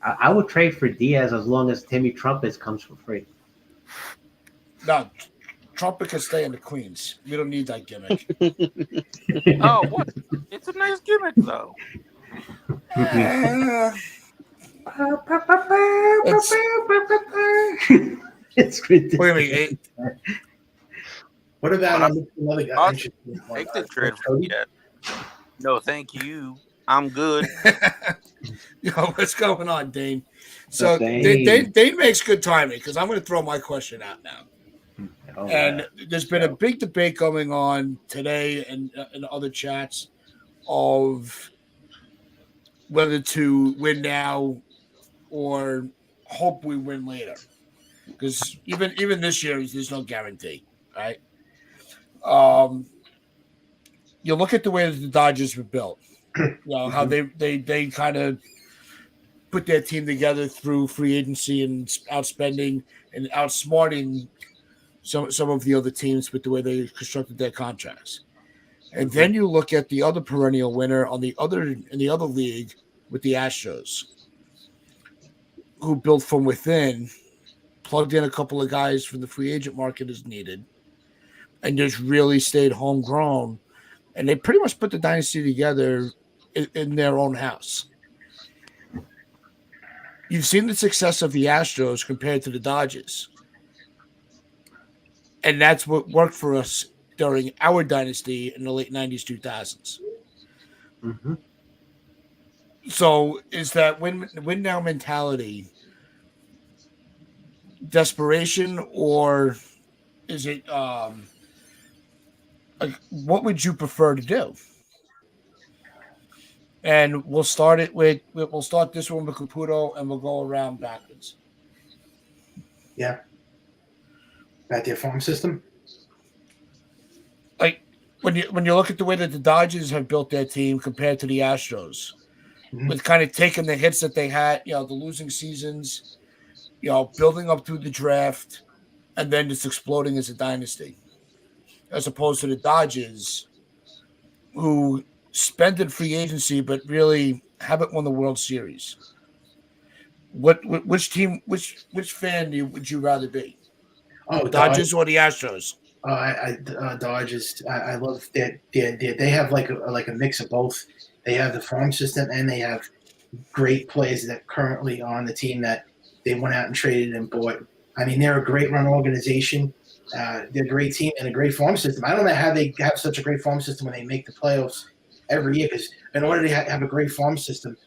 I would trade for Diaz as long as Timmy Trumpets comes for free. No, Trumpet can stay in the Queens. We don't need that gimmick. Oh, what? It's a nice gimmick, though. Eh, It's ridiculous. wait a minute. What about But another guy? I'll Interesting one. take the Coach trade for Cody? yet. No, thank you. I'm good. Yo, what's going on, Dane? So Dane. Dane makes good timing because I'm going to throw my question out now. Oh, And wow. there's been a big debate going on today and in other chats of whether to win now or hope we win later. Because even this year, there's no guarantee, right? You look at the way that the Dodgers were built. You know how they kind of put their team together through free agency and outspending and outsmarting some of the other teams with the way they constructed their contracts. And then you look at the other perennial winner on the other in the other league with the Astros, who built from within, plugged in a couple of guys from the free agent market as needed, and just really stayed homegrown. And they pretty much put the dynasty together in their own house. You've seen the success of the Astros compared to the Dodgers. And that's what worked for us during our dynasty in the late 90s, 2000s. Mm-hmm. So is that win now mentality desperation, or is it like, what would you prefer to do? And we'll start this one with Caputo and we'll go around backwards. Yeah. At their farm system. Like when you look at the way that the Dodgers have built their team compared to the Astros, with kind of taking the hits that they had, the losing seasons, building up through the draft, and then just exploding as a dynasty, as opposed to the Dodgers, who spent in free agency but really haven't won the World Series. Which fan would you rather be? Oh, Dodgers or the Astros? Dodgers. I love that. They have like a mix of both. They have the farm system and they have great players that currently on the team that they went out and traded and bought. I mean, they're a great run organization. They're a great team and a great farm system. I don't know how they have such a great farm system when they make the playoffs every year. Because in order to have a great farm system,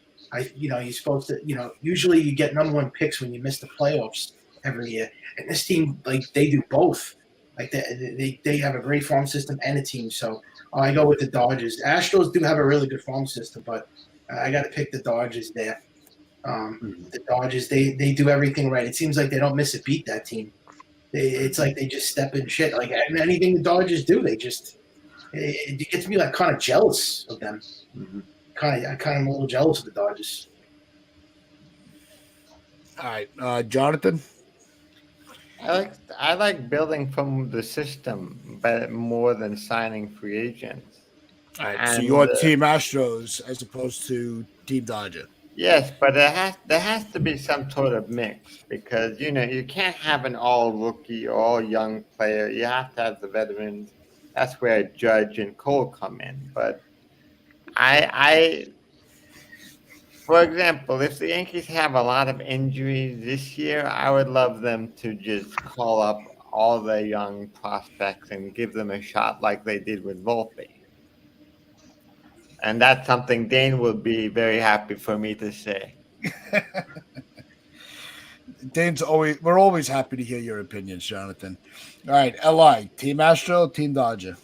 you're supposed to, usually you get number one picks when you miss the playoffs every year. And this team, like, they do both. Like they have a great farm system and a team. So I go with the Dodgers. Astros do have a really good farm system, but I got to pick the Dodgers there. The Dodgers, they do everything right. It seems like they don't miss a beat, that team. It's like they just step in shit. Like anything the Dodgers do, it gets me like kind of jealous of them. I kind of am a little jealous of the Dodgers. All right, Jonathan. I like building from the system, but more than signing free agents. All right, so you're Team Astros as opposed to Team Dodger. Yes, but there has to be some sort of mix because you can't have an all rookie or all young player. You have to have the veterans. That's where Judge and Cole come in. But for example, if the Yankees have a lot of injuries this year, I would love them to just call up all their young prospects and give them a shot like they did with Volpe. And that's something Dane would be very happy for me to say. We're always happy to hear your opinions, Jonathan. All right, LI, Team Astro, Team Dodger.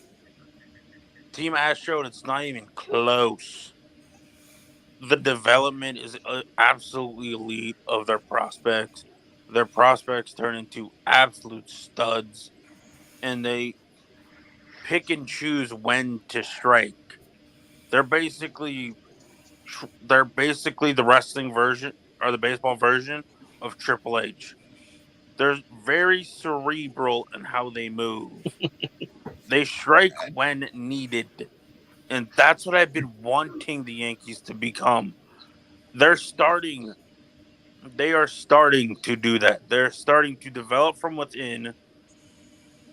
Team Astro, and it's not even close. The development is absolutely elite of their prospects. Their prospects turn into absolute studs, and they pick and choose when to strike. They're basically the wrestling version or the baseball version of Triple H. They're very cerebral in how they move. They strike when needed. And that's what I've been wanting the Yankees to become. They are starting to do that. They're starting to develop from within,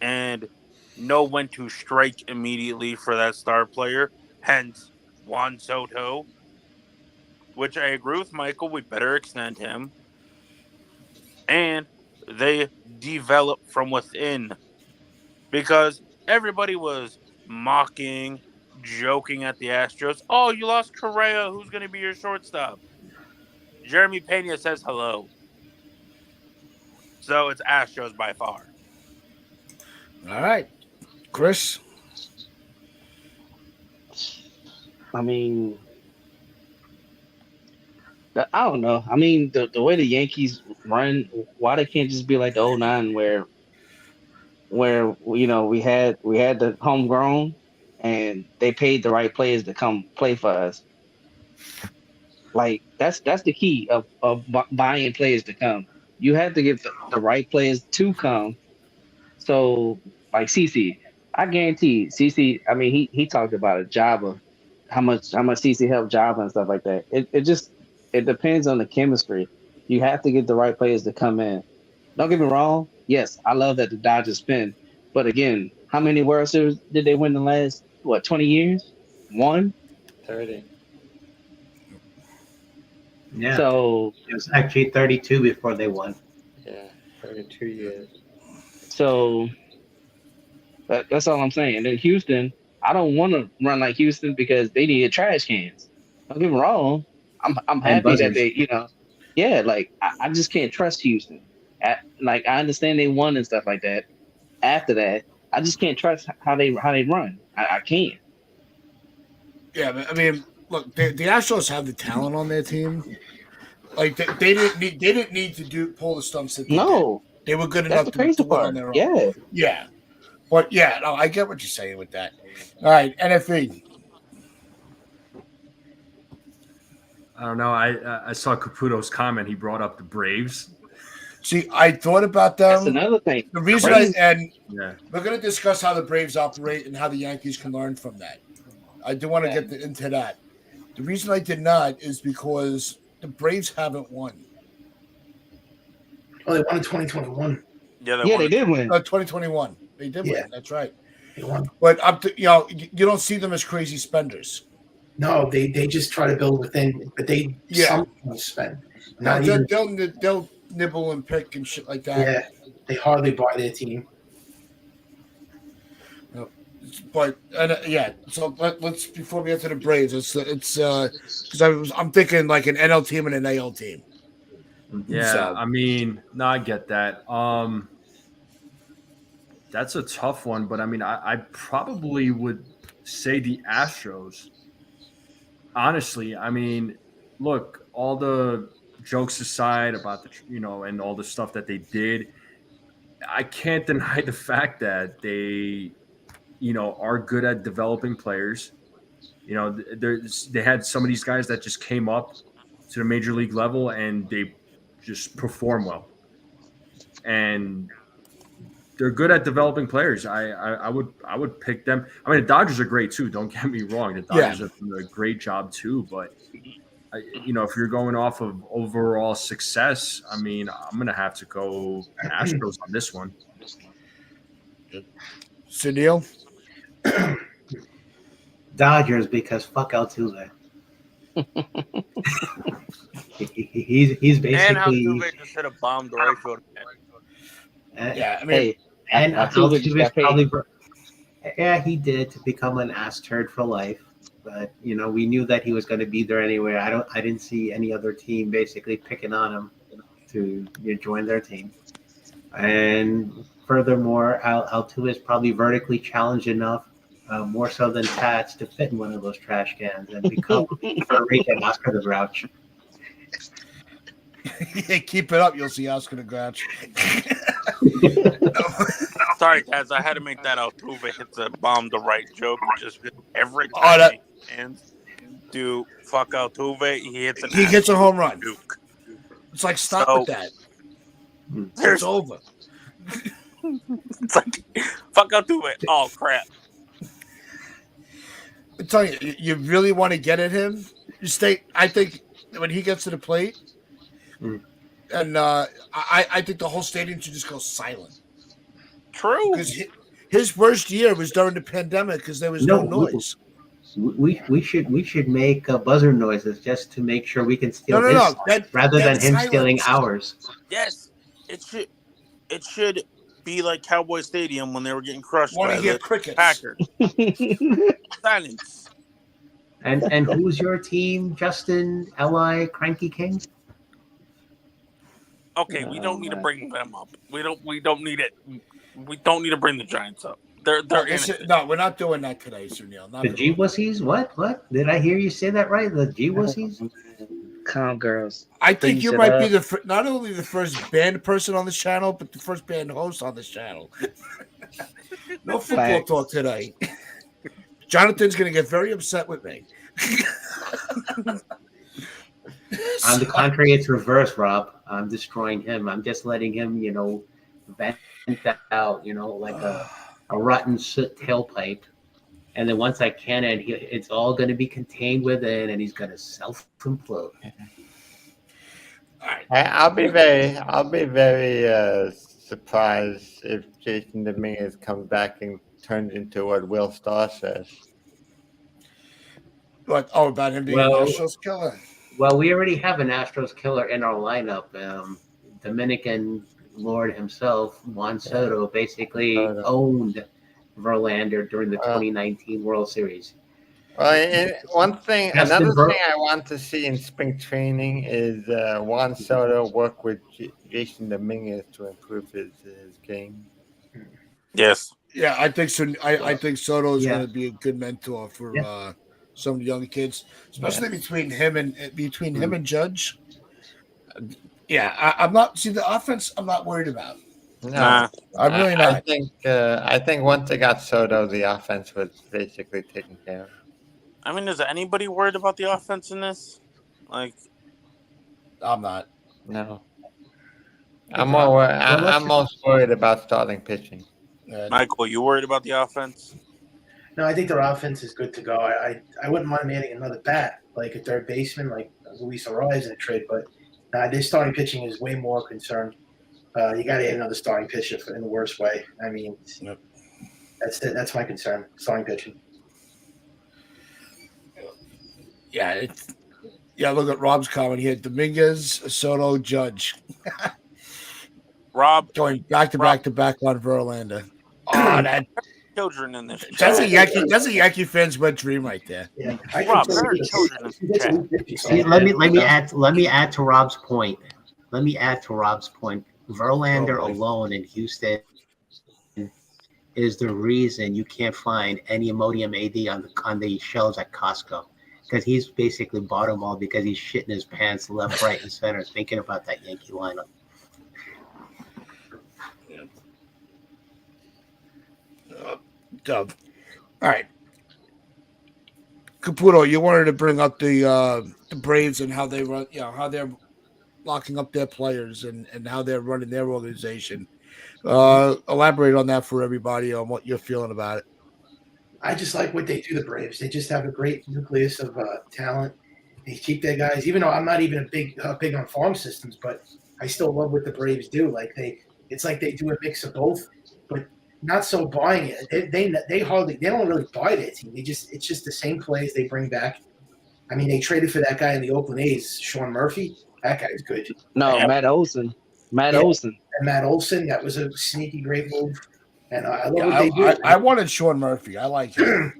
and and know when to strike immediately for that star player. Hence Juan Soto, which I agree with Michael. We better extend him, and they develop from within because everybody was mocking, joking at the Astros. Oh, you lost Correa. Who's going to be your shortstop? Jeremy Pena says hello. So it's Astros by far. All right, Chris. I mean, I don't know. I mean, the way the Yankees run, why they can't just be like the '09 where we had the homegrown and they paid the right players to come play for us. Like that's the key of buying players to come. You have to get the right players to come. So like CC, I guarantee CC. I mean, he talked about a Java, how much CC helped Java and stuff like that. It depends on the chemistry. You have to get the right players to come in. Don't get me wrong. Yes, I love that the Dodgers spin, but again, how many World Series did they win the last 20 years? One. 30. Yeah. So It was actually 32 before they won. Yeah, 32 years. so that's all I'm saying. And then Houston, I don't want to run like Houston because they needed trash cans. Don't get me wrong. I'm And happy that buzzers. yeah, like I just can't trust Houston. Like I understand they won and stuff like that. After that, I just can't trust how they run. I can't. Yeah, but, I mean, look, the Astros have the talent on their team. Like they didn't need to pull the stunts that they did. No, They were good that's enough the to crazy win on part. their own. Yeah. Yeah. But yeah, no, I get what you're saying with that. All right, NFE. I don't know. I saw Caputo's comment. He brought up the Braves. See, I thought about them. That's another thing. The reason Yeah. we're going to discuss how the Braves operate and how the Yankees can learn from that. I do want to get into that. The reason I did not is because the Braves haven't won. Oh, they won in 2021. Yeah, They did win. 2021. They did Yeah. win. That's right. They won. But you don't see them as crazy spenders. No, they just try to build within, but they sometimes spend. No, Not even. they'll nibble and pick and shit like that. Yeah, they hardly buy their team. But so let's before we get to the Braves, it's because I'm thinking like an NL team and an AL team. Yeah, So. I mean, no, I get that. That's a tough one, but I mean, I probably would say the Astros. Honestly, I mean, look, all the jokes aside about and all the stuff that they did, I can't deny the fact that they, are good at developing players. They had some of these guys that just came up to the major league level and they just perform well. And they're good at developing players. I would pick them. I mean, the Dodgers are great too. Don't get me wrong. The Dodgers have done a great job too. But if you're going off of overall success, I mean, I'm gonna have to go Astros on this one. Sunil? Dodgers because fuck Altuve. He's basically. And Altuve just hit a bomb to right field. Yeah, I mean, and Altuve just got paid. probably. Yeah, he did to become an ass turd for life. But we knew that he was going to be there anyway. I didn't see any other team basically picking on him to join their team. And furthermore, Altuve is probably vertically challenged enough, more so than Tats, to fit in one of those trash cans and become Rican Oscar the Grouch. Keep it up, you'll see Oscar the Grouch. Sorry, Taz, I had to make that Altuve hits a bomb to right joke. Just every time and do fuck Altuve, he hits a home run. Duke. It's like stop with that. It's over. It's like fuck Altuve. Oh crap! I'm telling you, you really want to get at him. You stay. I think when he gets to the plate, and I think the whole stadium should just go silent. True. his first year was during the pandemic because there was no noise. We should make buzzer noises just to make sure we can steal No. his song, rather than that's him stealing silence. ours. Yes, it should be like Cowboy Stadium when they were getting crushed Want by to hear the crickets? Packers. Silence. And who's your team, Justin? Li Cranky King? Okay, we don't Oh, need to man. bring them up. We don't need it. We don't need to bring the Giants up. They're innocent. No, we're not doing that today, Sunil. Not The at G all. Wussies? What? Did I hear you say that right? The G Wussies? Calm girls. I think Bring you shit might up. be not only the first band person on this channel, but the first band host on this channel. No football Facts. talk today. Jonathan's going to get very upset with me. On the contrary, it's reverse, Rob. I'm destroying him. I'm just letting him, vent out, like a rotten soot tailpipe. And then once I can, it's all going to be contained within, and he's going to self-implode. All right. I'll be very surprised if Jason Dominguez comes back and turns into what Will Starr says. What? Oh, about him being Well- a Astros killer. Well, we already have an Astros killer in our lineup. Dominican Lord himself, Juan Soto, basically Soto. owned Verlander during the 2019 World Series. Well, and Justin another Ver- thing I want to see in spring training is Juan Soto work with Jason Dominguez to improve his game. Yes. Yeah, I think so. I think Soto is Yeah. going to be a good mentor for some of the young kids, especially between him and Judge. Yeah, I'm not. See, the offense, I'm not worried about. No, Nah. I'm really not. I think once they got Soto, the offense was basically taken care of. I mean, is anybody worried about the offense in this? Like, I'm not. No, I'm most worried about starting pitching. Michael, you worried about the offense? No, I think their offense is good to go. I wouldn't mind adding another bat, like a third baseman, like Luis Arraez in a trade, but their starting pitching is way more concerned. You got to add another starting pitcher in the worst way. I mean, Yep. that's it. That's my concern. Starting pitching. Yeah, look at Rob's comment here. Dominguez, Soto, Judge. Rob, Going back to back on Verlander. Oh, children in this. that's a Yankee fan's wet dream right there. Yeah, Rob, there are children in this chat. See, let me add to Rob's point. Verlander alone in Houston is the reason you can't find any Imodium AD on the shelves at Costco, because he's basically bought them all because he's shitting his pants left, right, and center thinking about that Yankee lineup. Dub. All right. Caputo, you wanted to bring up the Braves and how they run, how they're locking up their players and how they're running their organization. Elaborate on that for everybody on what you're feeling about it. I just like what they do, the Braves. They just have a great nucleus of talent. They keep their guys, even though I'm not even a big on farm systems, but I still love what the Braves do. Like it's like they do a mix of both, but not so buying it. They don't really buy their team. It's just the same plays they bring back. I mean, they traded for that guy in the Oakland A's, Sean Murphy. That guy's good. No, Matt Olson. Olson. And Matt Olson, that was a sneaky great move. And I love what they do. I wanted Sean Murphy. I like him.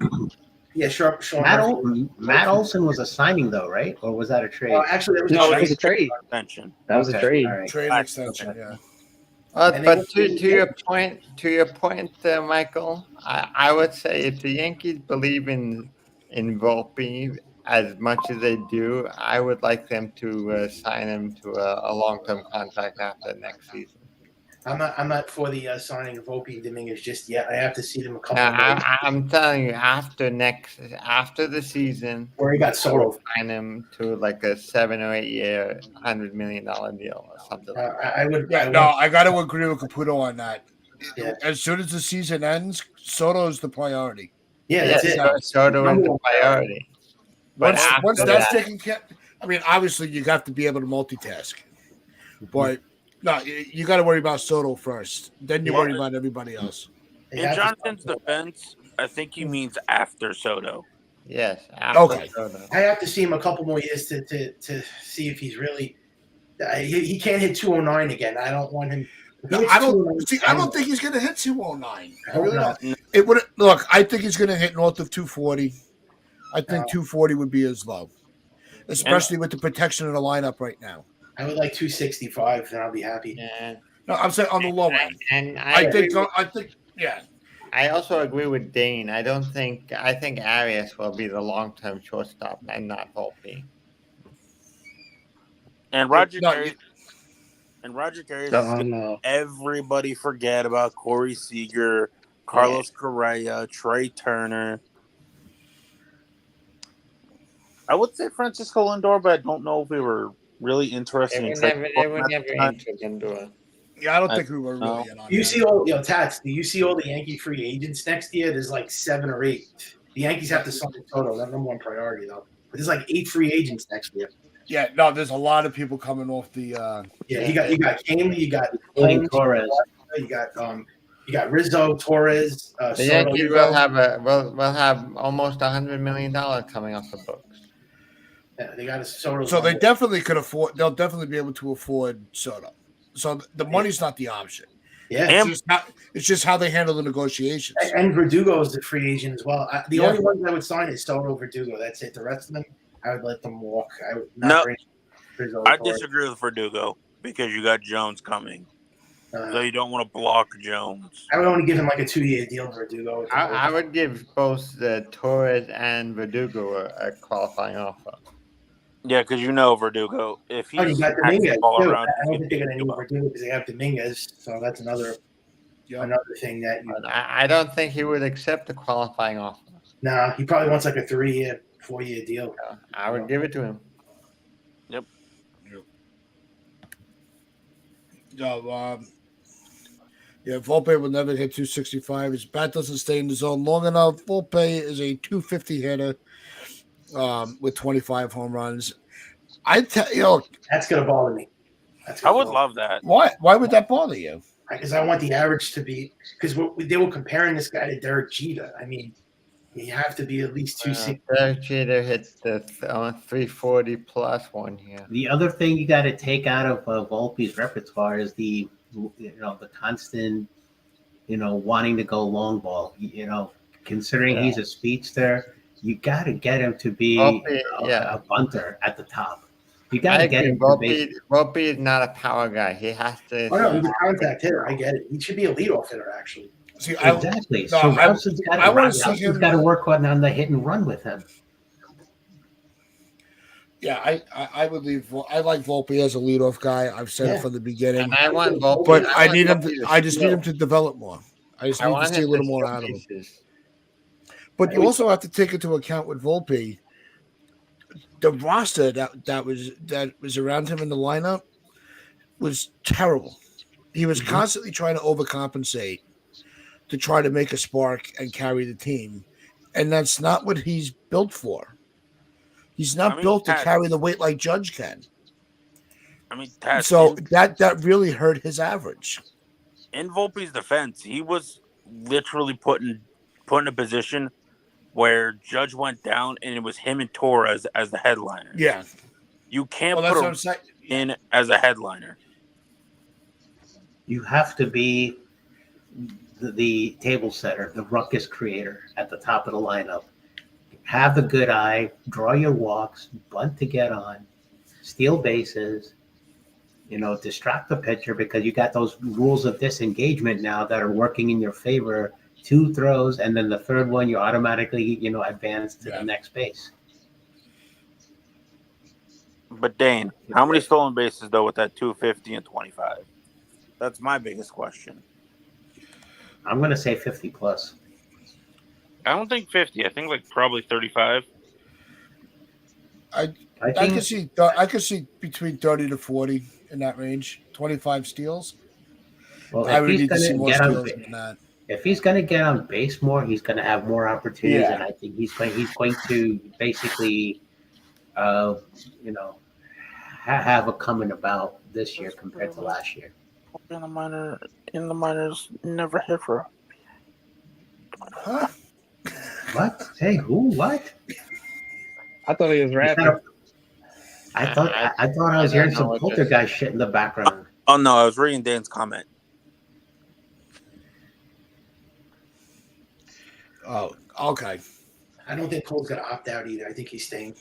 Yeah, Sean Murphy. Matt Olson was a signing, though, right? Or was that a trade? Actually, That was a trade. Extension. That was a trade. All right. Trade extension, yeah. But to your point, Michael, I would say if the Yankees believe in Volpe as much as they do, I would like them to sign him to a long-term contract after next season. I'm not for the signing of Volpe and Dominguez just yet. I have to see them a couple of days I'm telling you, after the season, where he got Soto. sign him to like a 7 or 8 year, $100 million deal or something. I would. Yeah, no, I got to agree with Caputo on that. Yeah. As soon as the season ends, Soto is the priority. Yeah, that's it. Soto is the priority. But Once after that's that- taken care, I mean, obviously you have to be able to multitask, but no, you got to worry about Soto first. Then you worry about everybody else. They In have to Jonathan's start- defense, I think he means after Soto. Yes, after Okay. Soto. I have to see him a couple more years to see if he's really. He can't hit 209 again. I don't want him. If he No, hits I don't 209, see. I don't think he's going to hit 209. I I hope really not. don't. It would look. I think he's going to hit north of 240. I think No. 240 would be his low, especially with the protection in the lineup right now. I would like 265, then I'll be happy. And No, I'm saying on the low end. I I agree. think, yeah. I also agree with Dane. I think Arias will be the long-term shortstop and not Volpe. And Roger No, Carey. And Roger Carey is So, going to no. everybody forget about Corey Seager, Carlos Correa, Trey Turner. I would say Francisco Lindor, but I don't know if we were really interested in trading They for were him at never the time. into Lindor. Yeah, I don't I- think we were really no. in on Do you that. see all Tats? Do you see all the Yankee free agents next year? There's like 7 or 8. The Yankees have to sign Toto. That's number one priority though. But there's like 8 free agents next year. Yeah, no, there's a lot of people coming off the. Yeah, you got Canely, you got Including Torres. you got Rizzo, Torres, The Soto. Yankees will have almost $100 million coming off the books. Yeah, they got a Soto. So they definitely could afford. They'll definitely be able to afford Soto. So the money's not the option. yeah. It's just how they handle the negotiations. And Verdugo is the free agent as well. The Yeah. only ones I would sign is Soto, Verdugo. That's it. The rest of them, I would let them walk. I would No, not bring Rizzo. I Torres. disagree with Verdugo because you got Jones coming. So you don't want to block Jones. I would only give him like a 2-year deal for Verdugo. I would give both Torres and Verdugo a qualifying offer. Yeah, because you know Verdugo. If Oh, you he's got passing Dominguez the ball too. around, I don't he's think they're going to getting need the ball. Verdugo because they have Dominguez. So that's another thing that you. But I don't think he would accept a qualifying offer. Nah, he probably wants like a 3-year, 4-year deal. I would give it to him. No, yeah, Volpe will never hit 265. His bat doesn't stay in the zone long enough. Volpe is a 250 hitter with 25 home runs. That's going to bother me. I would love that. Why? Why would that bother you? Because I want the average to be because they were comparing this guy to Derek Jeter. I mean, you have to be at least 260. Derek Jeter hit the 340 plus one year. The other thing you got to take out of Volpe's repertoire is the constant, wanting to go long ball. Considering he's a speedster, you got to get him to be a bunter at the top. You got to get him. Volpe is not a power guy. He has to. Oh no, he's a contact hitter. I get it. He should be a leadoff hitter, actually. See, Exactly. No, So I Rouson's wanna see him- got to work on the hit and run with him. Yeah, I would leave. I like Volpe as a leadoff guy. I've said it from the beginning. And I want Volpe. But I want need him. Volpe I just need steal. him to develop more. I just I need to want see a him little to more steal out of him. bases. But you also have to take into account with Volpe, the roster that was around him in the lineup was terrible. He was constantly trying to overcompensate to try to make a spark and carry the team, and that's not what he's built for. He's not built to carry the weight like Judge can. I mean, So that really hurt his average. in Volpe's defense, he was literally put in a position where Judge went down, and it was him and Torres as the headliner. Yeah, You can't that's what put I'm him saying. in as a headliner. You have to be the table setter, the ruckus creator at the top of the lineup. Have a good eye, draw your walks, bunt to get on, steal bases, distract the pitcher because you got those rules of disengagement now that are working in your favor. 2 throws, and then the third one, you automatically, advance to the next base. But Dane, how many stolen bases though with that 250 and 25? That's my biggest question. I'm going to say 50 plus. I don't think 50. I think probably 35. I could see between 30 to 40 in that range. 25 steals. Well, I would need to see more steals than that. If he's going to get on base more, he's going to have more opportunities, Yeah. and I think he's going to basically, have a coming about this year compared to last year. In the minors, never hit for. Huh? What? Hey, who? What? I thought he was rapping. I thought I was I hearing don't some know what poltergeist shit in the background. Oh no, I was reading Dan's comment. Oh, okay. I don't think Cole's gonna opt out either. I think he's staying.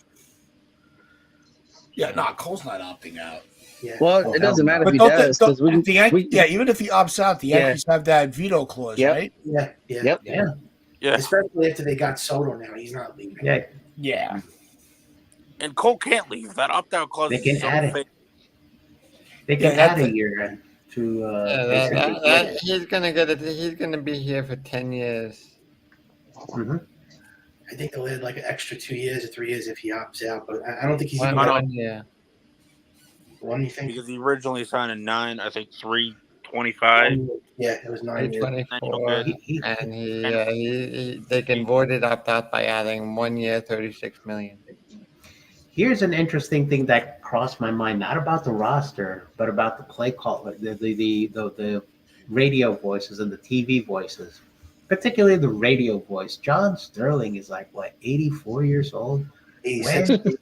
Yeah, nah, Cole's not opting out. Yeah. Well, Oh, it doesn't hell matter But if he don't does because we, the Yankees, we yeah, even if he opts out, the Yeah. Yankees have that veto clause, Yep. right? Yeah. Yeah. Yep. Yeah. Yeah, Especially after they got Soto now. He's not leaving. Yeah, Yeah. and Cole can't leave. That opt-out clause They can is so add it. fake. they can Yeah, add that's a year to Yeah, basically. he's gonna get it. He's gonna be here for 10 years. Mhm. I think they'll add like an extra 2 years or 3 years if he opts out. But I don't think he's One, even got one year. one. You think? Because he originally signed a 9, I think 325. Yeah, it was 9 years. 324, He- and they can void it opt out by adding 1 year, 36 million. Here's an interesting thing that crossed my mind, not about the roster, but about the play call, the radio voices and the TV voices, particularly the radio voice. John Sterling is like what, 84 years old? 86. When?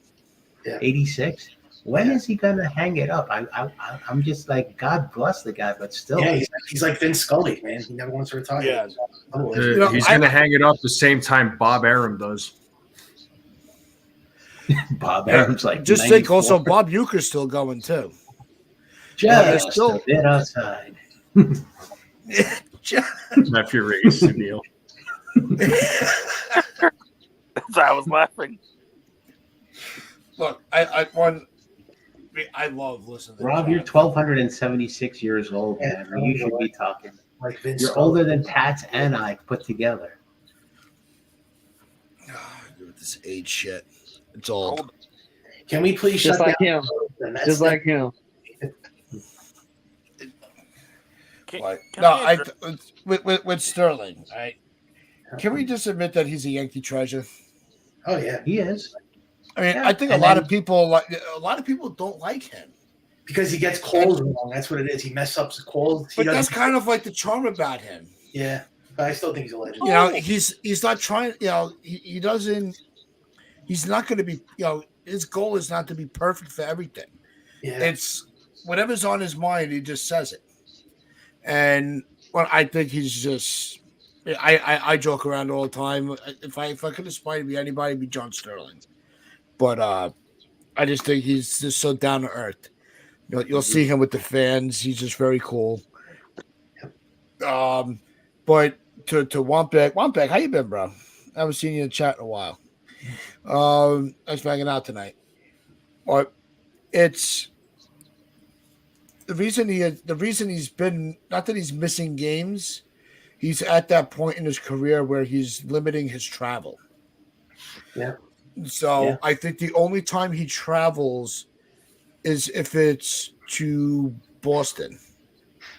Yeah. 86. When Yeah. is he gonna hang it up? I'm just like, God bless the guy, but still. Yeah, he's like Vince Scully, man. He never wants to retire. Yeah. Otherwise, You know, He's going to hang it up the same time Bob Arum does. Bob Adams like Just 94. think also Bob Euchre's still going too. Just still- a bit outside. Not furious, Neil. That's why I was laughing. Look, I love listening to Rob, John. you're 1,276 years old, Yeah, man. You should be talking. like Vince You're Scully. older than Pats and I put together. With this age shit. It's old. Hold- Can we please just shut like down? him, That's just like him. Can, Like, can no, I with Sterling, right? Can we just admit that he's a Yankee treasure? Oh yeah, He is. I mean, Yeah, I think a and lot then- of people don't like him. because he gets calls wrong. That's what it is. He messes up the calls. He But that's doesn't- kind of like the charm about him. yeah. But I still think he's a legend. You know, he's not trying. You know, he doesn't. He's not going to be. You know, his goal is not to be perfect for everything. Yeah. It's whatever's on his mind, he just says it. And well, I think he's just. I joke around all the time. If I could aspire to be anybody, it'd be John Sterling. But I just think he's just so down to earth. You'll see him with the fans. He's just very cool. But to Wampek, how you been, bro? I haven't seen you in chat in a while. Thanks for hanging out tonight. But it's the reason he's been, not that he's missing games, he's at that point in his career where he's limiting his travel. Yeah. So Yeah. I think the only time he travels is if it's to Boston.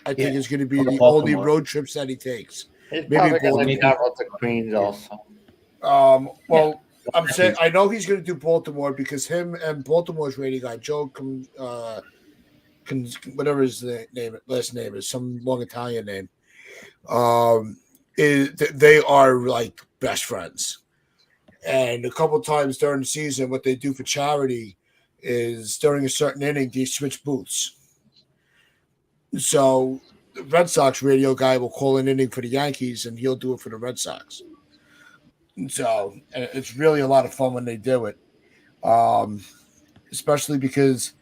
I think Yeah. it's going to be Or the Baltimore. only road trips that he takes. He's Maybe probably gonna Baltimore. travel to Queens also. Well, I'm saying I know he's going to do Baltimore because him and Baltimore's radio guy Joe whatever his last name is, some long Italian name. They are like best friends, and a couple times during the season, what they do for charity is during a certain inning they switch booths. So the Red Sox radio guy will call an inning for the Yankees, and he'll do it for the Red Sox. So and it's really a lot of fun when they do it, especially because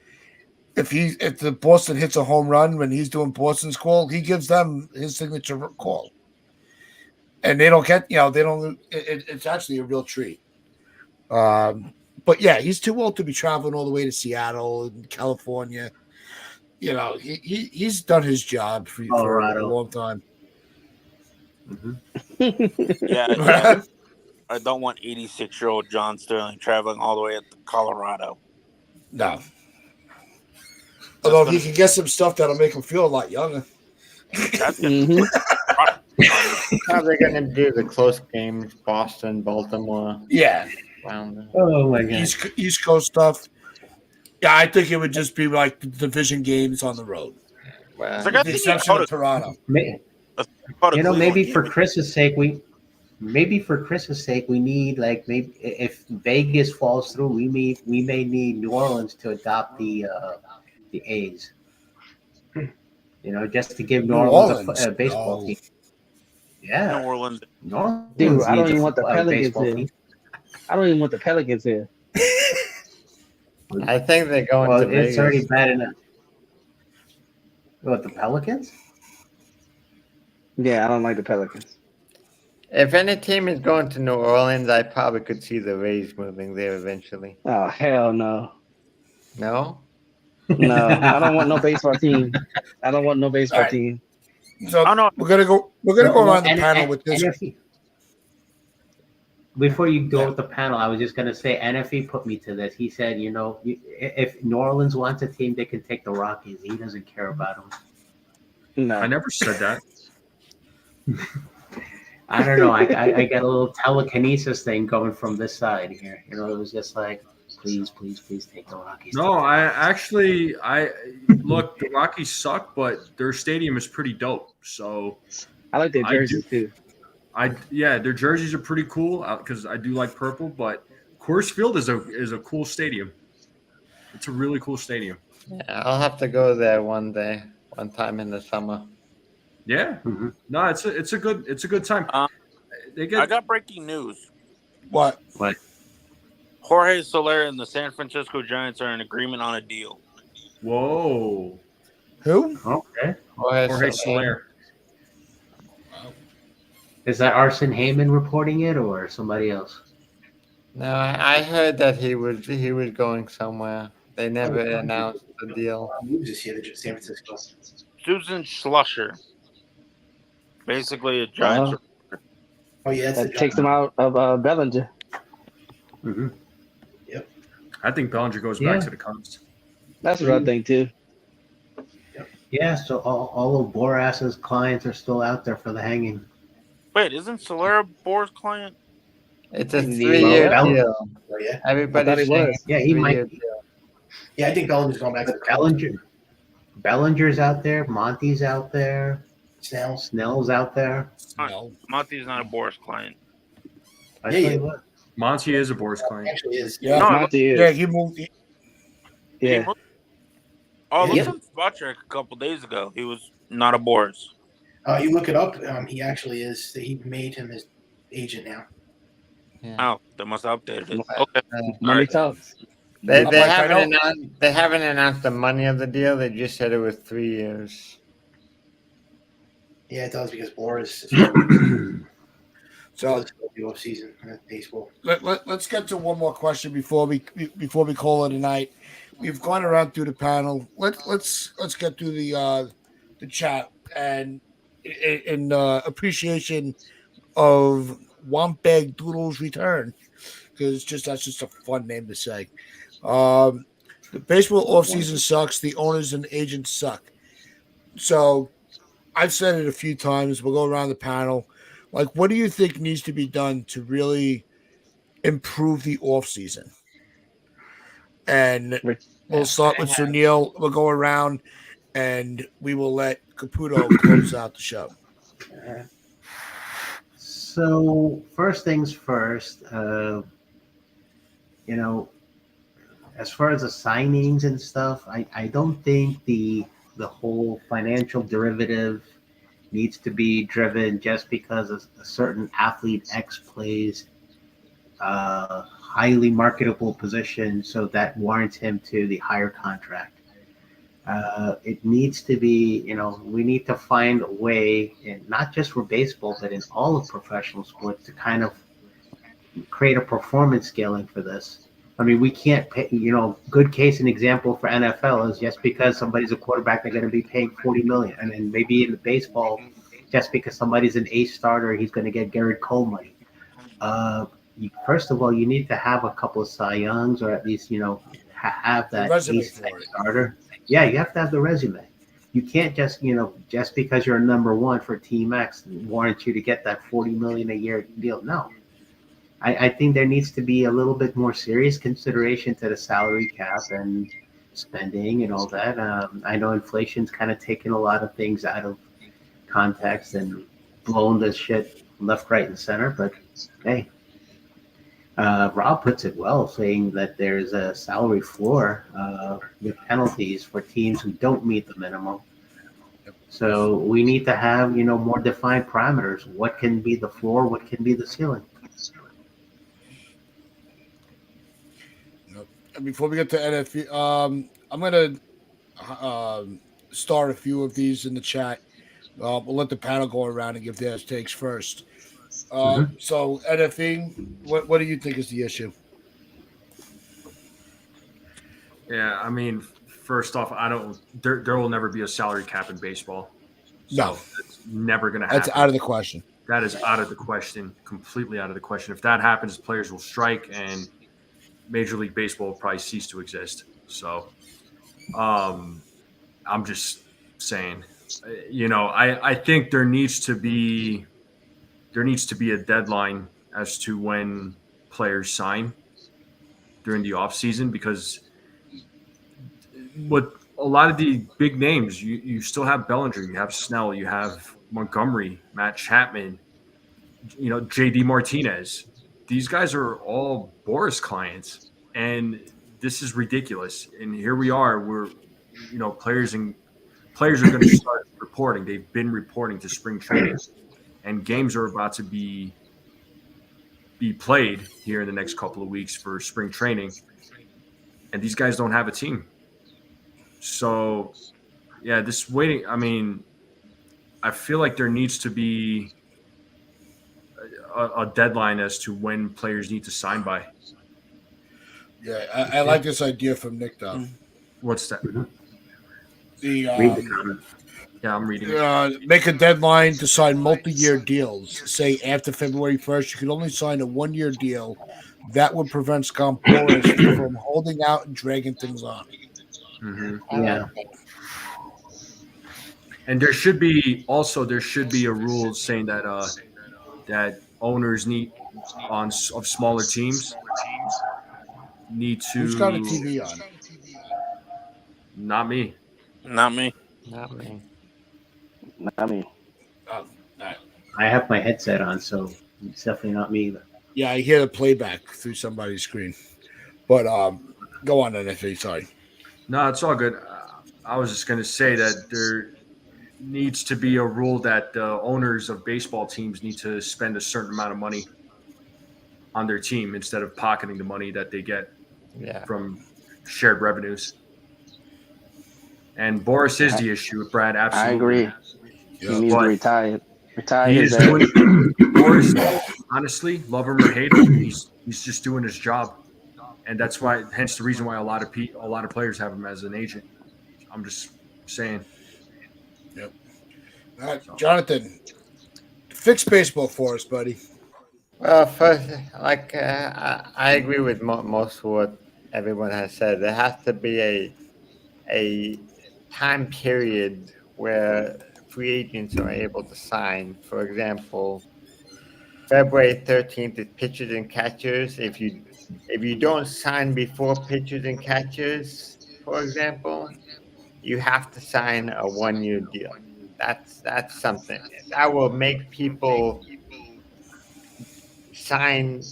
if the Boston hits a home run when he's doing Boston's call, he gives them his signature call, and they don't get it's actually a real treat. But yeah, he's too old to be traveling all the way to Seattle and California. You know, he's done his job for a Colorado. long time. Yeah, I don't want 86-year-old John Sterling traveling all the way up to Colorado. No. Although he can get some stuff that'll make him feel a lot younger. That's gonna Mm-hmm. How they're gonna do the close games? Boston, Baltimore. Yeah. Around Oh my God. East Coast stuff. Yeah, I think it would just be like the division games on the road. well, It's like I The think exception of Toronto. Maybe for Cleveland Chris's sake, we maybe for Chris's sake, we need like maybe if Vegas falls through, we may need New Orleans to adopt the A's. Just to give New New Orleans Orleans. a baseball No. team. New Yeah, Orleans. New Dude, Orleans I don't needs even want the a Pelicans baseball here. team. I don't even want the Pelicans here. I think they're going Well, to it's Vegas. already bad enough. What, the Pelicans? Yeah, I don't like the Pelicans. If any team is going to New Orleans, I probably could see the Rays moving there eventually. Oh hell no. No? No, I don't want no baseball team. I don't want no All baseball right. team. So Oh no, we're gonna go around the panel with this. Before you go Yeah. with the panel, I was just going to say NFE put me to this. He said, if New Orleans wants a team, they can take the Rockies. He doesn't care about them. No. I never said that. I don't know. I got a little telekinesis thing going from this side here. It was just like, please, please, please take the Rockies. No, I look. The Rockies suck, but their stadium is pretty dope. So I like their I do- jerseys too. their jerseys are pretty cool because I do like purple. But Coors Field is a cool stadium. It's a really cool stadium. Yeah, I'll have to go there one time in the summer. Yeah, Mhm. no, it's a good time. They I get got breaking news. What? Jorge Soler and the San Francisco Giants are in agreement on a deal. whoa, Who? Okay. Jorge Soler. Is that Arsene Heyman reporting it or somebody else? No, I heard that he was going somewhere. They never announced the deal. Moves this year, the San Francisco. Susan Schlusser, basically a Giants. Wow. Oh yeah, that's That the takes them out of Bellinger. Mm-hmm. I think Bellinger goes Yeah. back to the Cubs. That's what I think too. Yeah, so all of Boras's clients are still out there for the hanging. Wait, isn't Soler a Boris client? It's a Yeah. 3-year Well, deal. Oh yeah, Everybody's I thought it saying was. it's a Yeah, he might. 3-year deal. yeah. I think Bellinger's going back to the Bellinger's out there. Monty's out there. Snell's. Snell's out there. No. Monty's not a Boris client. I Yeah, tell yeah. you what. Monty is a Boris client. Actually is. Yeah. No, Monty is. Yeah, he moved. Yeah. Oh, I Yeah. looked on Spotcheck a couple days ago. He was not a Boris. You look it up. He actually is. He made him his agent now. Yeah. Oh, they must have updated it. Okay. Money Alright. talks. They Mike, I haven't know- announced the money of the deal. They just said it was 3 years. Yeah, it does because Boris So the off season baseball. let's get to one more question before we call it a night. We've gone around through the panel. Let's get through the chat and in appreciation of Wampeg Doodle's return, because that's just a fun name to say. The baseball offseason sucks. The owners and agents suck. So I've said it a few times. We'll go around the panel. Like, what do you think needs to be done to really improve the offseason? And we'll start with Sunil. We'll go around, and we will let Caputo close out the show. So first things first, as far as the signings and stuff, I don't think the whole financial derivative needs to be driven just because a certain athlete X plays a highly marketable position, so that warrants him to the higher contract. It needs to be, we need to find a way, and not just for baseball, but in all of professional sports, to kind of create a performance scaling for this. I mean, we can't pay, good case and example for NFL is just because somebody's a quarterback, they're going to be paying $40 million. And then maybe in the baseball, just because somebody's an ace starter, he's going to get Garrett Cole money. First of all, you need to have a couple of Cy Youngs, or at least, have that resume ace for it. starter. Yeah, you have to have the resume. You can't just, just because you're a number one for Team X warrant you to get that $40 million a year deal. No. I think there needs to be a little bit more serious consideration to the salary cap and spending and all that. I know inflation's kind of taken a lot of things out of context and blown this shit left, right, and center. But hey, Rob puts it well, saying that there's a salary floor with penalties for teams who don't meet the minimum. So we need to have more defined parameters. What can be the floor? What can be the ceiling? And before we get to NFP, I'm gonna start a few of these in the chat. We'll let the panel go around and give their takes first. So NFE, what do you think is the issue? Yeah, I mean, first off, I don't. There will never be a salary cap in baseball. So No, it's never going to happen. that's out of the question. That is out of the question, completely out of the question. If that happens, players will strike, and Major League Baseball will probably cease to exist. So, I'm just saying, I think there needs to be a deadline as to when players sign during the off season, because with a lot of the big names, you still have Bellinger, you have Snell, you have Montgomery, Matt Chapman, JD Martinez. These guys are all Boris clients, and this is ridiculous. And here we are, players are going to start reporting. They've been reporting to spring training, and games are about to be played here in the next couple of weeks for spring training, and these guys don't have a team. So, yeah, this waiting. I mean, I feel like there needs to be a deadline as to when players need to sign by. Yeah, I like this idea from Nick though. What's that? The Read the comment. Yeah, I'm reading it. Make a deadline to sign multi-year deals. Say after February 1st, you can only sign a one-year deal. That would prevent Scott Boras from holding out and dragging things on. Mm-hmm. Yeah. And there should be a rule saying that that owners of smaller teams need to. Who's got a TV on? Not me. Not me. Not me. I mean, Oh, right. I have my headset on, so it's definitely not me either. Yeah, I hear the playback through somebody's screen. But go on, NFA. Sorry. No, it's all good. I was just going to say that there needs to be a rule that the owners of baseball teams need to spend a certain amount of money on their team instead of pocketing the money that they get from shared revenues. And Boris is the issue with Brad. Absolutely, I agree. Yeah. He needs to retire. Retire He his is doing Boris. Honestly, love him or hate him, he's just doing his job, and that's why. Hence the reason why a lot of players have him as an agent. I'm just saying. Yep. All right, Jonathan, fix baseball for us, buddy. Well, first, I agree with most of what everyone has said. There has to be a time period where free agents are able to sign. For example, February 13th is pitchers and catchers. If you don't sign before pitchers and catchers, for example, you have to sign a 1-year deal. That's something that will make people sign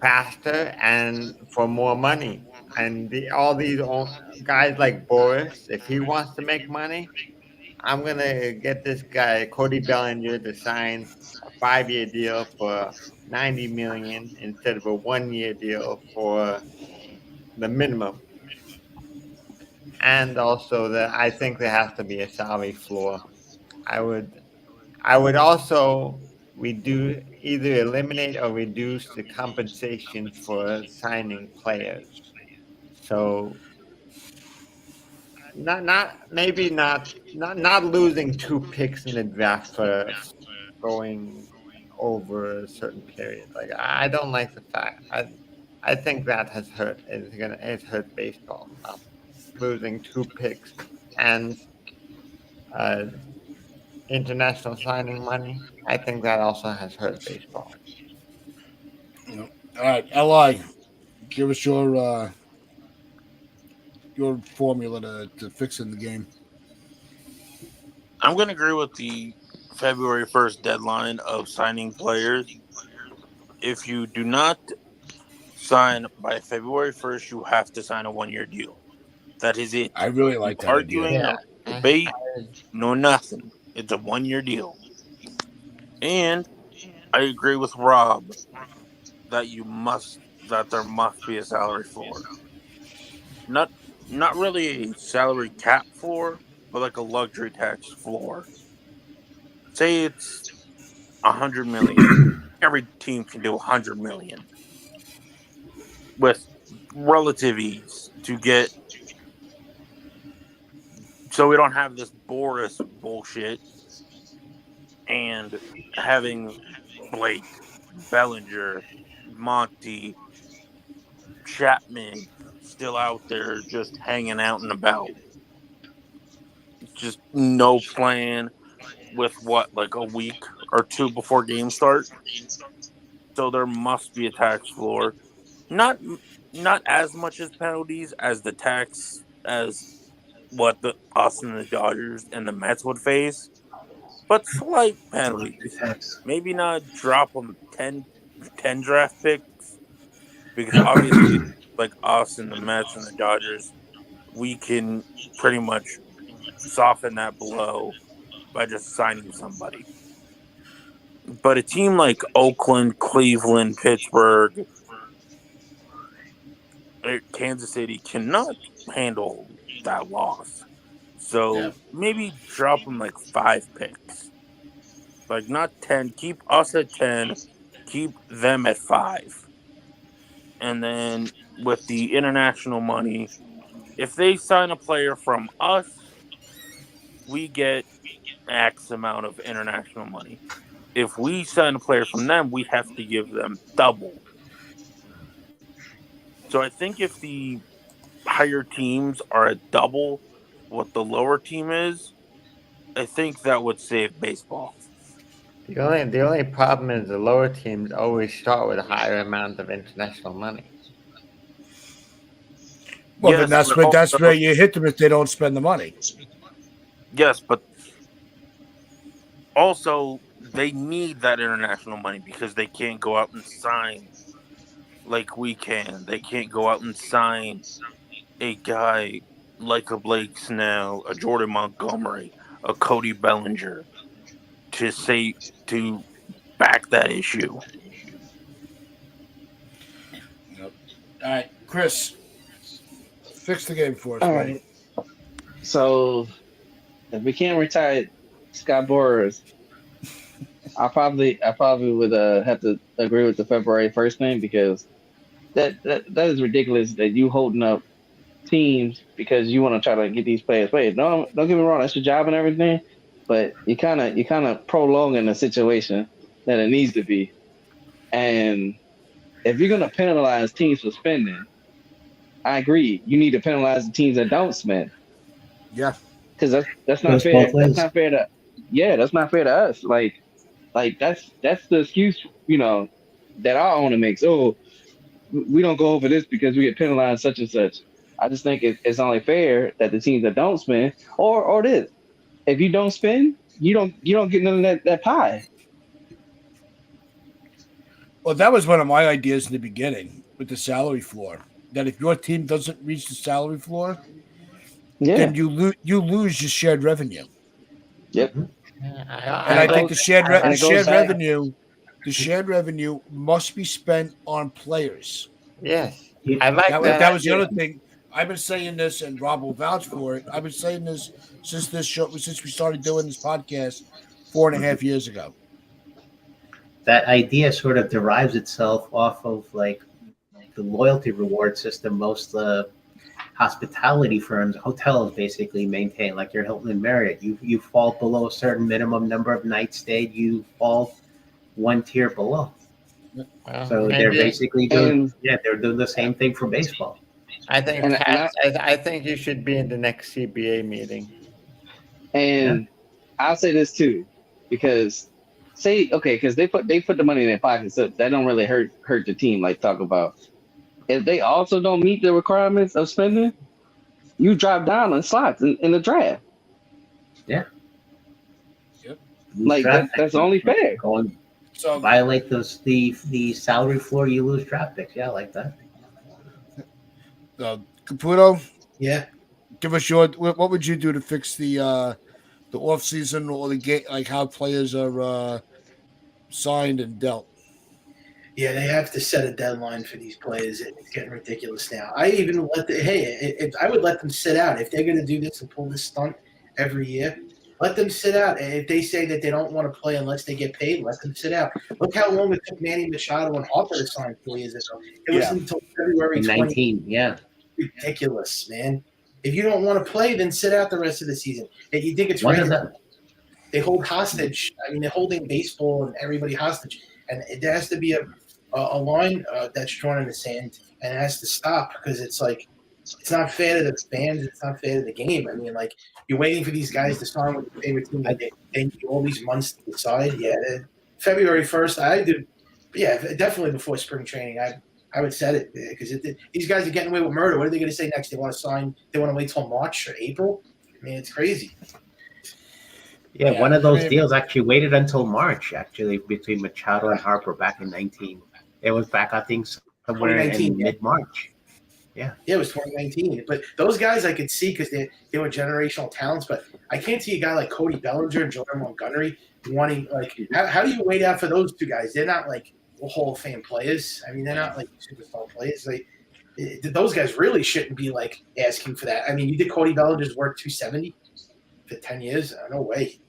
faster and for more money. And all these guys like Boris, if he wants to make money, I'm gonna get this guy Cody Bellinger to sign a 5-year deal for $90 million instead of a 1-year deal for the minimum. And also that I think there has to be a salary floor. I would also either eliminate or reduce the compensation for signing players. So not losing 2 picks in the draft for going over a certain period. Like I don't like the fact I think that it's hurt baseball. Losing 2 picks and international signing money. I think that also has hurt baseball. All right, Li, give us your formula to fix in the game. I'm going to agree with the February 1st deadline of signing players. If you do not sign by February 1st, you have to sign a 1-year deal. That is it. I really No like that idea. arguing, no debate, no nothing. It's a 1-year deal. And I agree with Rob that there must be a salary floor. Not not really a salary cap floor, but like a luxury tax floor. Say it's 100 million. Every team can do 100 million with relative ease to get, so we don't have this Boris bullshit and having Blake, Bellinger, Monty, Chapman still out there just hanging out and about. Just no plan with what, like a week or two before games start. So there must be a tax floor. Not not as much as penalties as the tax as what the us and the Dodgers and the Mets would face, but slight Luxury penalties. tax. Maybe not drop them 10 draft picks, because obviously, like us and the Mets and the Dodgers, we can pretty much soften that blow by just signing somebody. But a team like Oakland, Cleveland, Pittsburgh, Kansas City cannot handle that loss. Yeah. So maybe drop them like 5 picks. Like not 10. Keep us at 10. Keep them at 5. And then with the international money, if they sign a player from us, we get X amount of international money. If we sign a player from them, we have to give them double. So I think if the higher teams are at double what the lower team is, I think that would save baseball. The only problem is the lower teams always start with a higher amount of international money. Well, then Yes, but that's where also, you hit them if they don't spend the money. yes, but also they need that international money because they can't go out and sign like we can. They can't go out and sign a guy like a Blake Snell, a Jordan Montgomery, a Cody Bellinger to say to back that issue. Yep. All right, Chris, fix the game for us, All buddy. right. So if we can't retire Scott Boras, I probably would have to agree with the February 1st thing because that is ridiculous that you holding up teams because you want to try to get these players paid. No, don't get me wrong, that's your job and everything, but you kind of prolonging a situation that it needs to be. And if you're gonna penalize teams for spending, I agree. You need to penalize the teams that don't spend Yeah. because that's not Goes fair. both That's ways. not fair to that's not fair to us. Like that's the excuse that our owner makes. Oh, we don't go over this because we get penalized such and such. I just think it's only fair that the teams that don't spend or this if you don't spend you don't get none of that pie. Well, that was one of my ideas in the beginning with the salary floor. That if your team doesn't reach the salary floor, Yeah. then you lose your shared revenue. Yep. And And I it think goes and it goes back. the shared revenue must be spent on players. Yes, Yeah. I like that That was the idea. other thing. I've been saying this, and Rob will vouch for it. I've been saying this since we started doing this podcast 4.5 years ago. That idea sort of derives itself off of like the loyalty reward system most hospitality firms, hotels basically maintain, like your Hilton and Marriott. You fall below a certain minimum number of nights stayed, you fall one tier below. Well, So they're maybe basically doing And they're doing the same thing for baseball. I think and and Pat. I I think you should be in the next CBA meeting. and I'll say this too, because because they put the money in their pockets, so that don't really hurt the team like talk about. If they also don't meet the requirements of spending, you drop down on slots in the draft. Yeah. Yep. Like that's only fair. Going So violate the salary floor, you lose draft picks. Yeah, I like that. Caputo, Yeah. give us your what would you do to fix the off season or the game, like how players are signed and dealt. Yeah, they have to set a deadline for these players. It's getting ridiculous now. I even if I would let them sit out if they're going to do this and pull this stunt every year. Let them sit out. And if they say that they don't want to play unless they get paid, let them sit out. Look how long it took Manny Machado and Harper to sign 4 years ago. It was until February 20. 19. Yeah. Ridiculous, man. If you don't want to play, then sit out the rest of the season. If you think it's One right, of them. they hold hostage. I mean, they're holding baseball and everybody hostage. And there has to be a line that's drawn in the sand, and it has to stop because it's like it's not fair to the fans. It's not fair to the game. I mean, like you're waiting for these guys to sign with your favorite team. They need all these months to decide. Yeah, February 1st, I do. Yeah, definitely before spring training. I would set it because these guys are getting away with murder. What are they going to say next? They want to sign. They want to wait till March or April. I mean, it's crazy. Yeah, one of those deals actually waited until March, actually, between Machado and Harper back in 19. It was back, I think, somewhere in mid-March. Yeah. Yeah, it was 2019. But those guys I could see because they were generational talents. But I can't see a guy like Cody Bellinger and Jordan Montgomery wanting, like, how do you wait out for those two guys? They're not, like, Hall of Fame players. I mean, they're not, like, superstar players. Those guys really shouldn't be, like, asking for that. I mean, you think Cody Bellinger's worth $270 for 10 years? No way.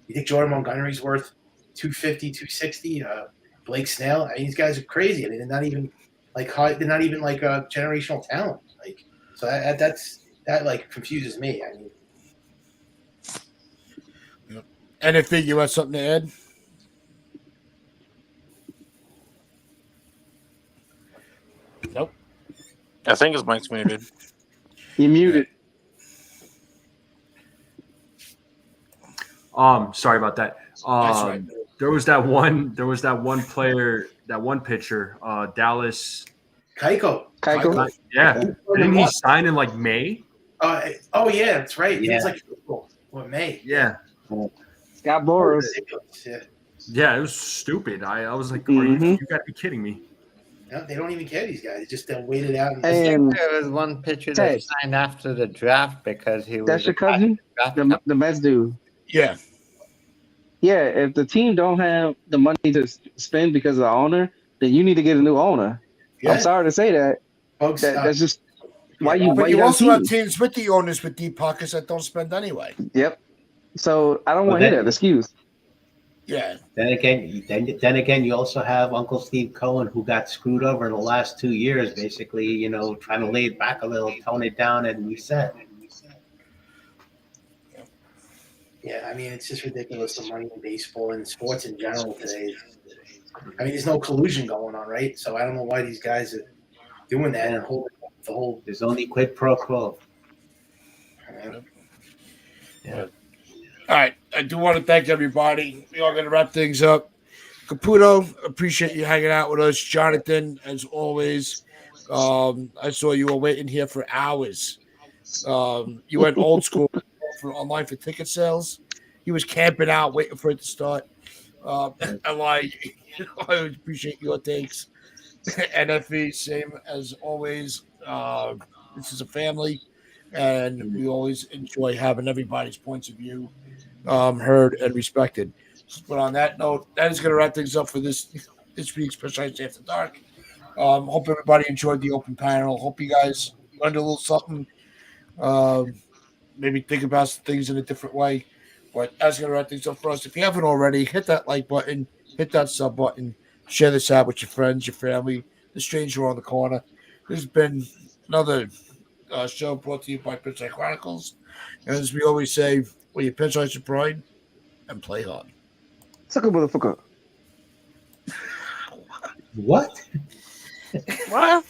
You think Jordan Montgomery's worth $250, $260? Blake Snell? I mean, these guys are crazy. I mean, they're not even high. They're not even like a generational talent. Like, so that like confuses me. I mean, Anything you have something to add? Nope. I think his mic's muted. You muted. Sorry about that. Right. There was that one player, that one pitcher, Dallas. Keiko. Yeah. Didn't he sign in like May? Oh yeah, that's right. Yeah. It was like April or May. Yeah. Scott Boras. Yeah, it was stupid. I was like, you gotta be kidding me. No, they don't even care, these guys. They'll wait it out. And there was one pitcher that signed after the draft because he was. That's your cousin, the Mets dude. Yeah. Yeah, if the team don't have the money to spend because of the owner, then you need to get a new owner. Yeah. I'm sorry to say that. Folks, That's just why you. But why you also got have teams with the owners with deep pockets that don't spend anyway. Yep. So I don't want to hear that excuse. Yeah. Then again, you also have Uncle Steve Cohen, who got screwed over in the last 2 years, basically, trying to lay it back a little, tone it down, and reset. Yeah, I mean, it's just ridiculous, the money in baseball and sports in general today. I mean, there's no collusion going on, right? So I don't know why these guys are doing that and holding the whole. There's only quid pro quo. Yeah. All right. I do want to thank everybody. We are going to wrap things up. Caputo, appreciate you hanging out with us. Jonathan, as always, I saw you were waiting here for hours. You went old school online for ticket sales. He was camping out, waiting for it to start. I always appreciate your takes. NFE, same as always. This is a family, and we always enjoy having everybody's points of view heard and respected. But on that note, that is going to wrap things up for this week's Pinstripes After Dark. Hope everybody enjoyed the open panel. Hope you guys learned a little something. Maybe think about things in a different way. But that's going to wrap things up for us. If you haven't already, hit that like button, hit that sub button, share this out with your friends, your family, the stranger on the corner. This has been another show brought to you by Pinstripe Chronicles. And as we always say, wear your pinstripes with pride and play hard. Suck a motherfucker. What? What?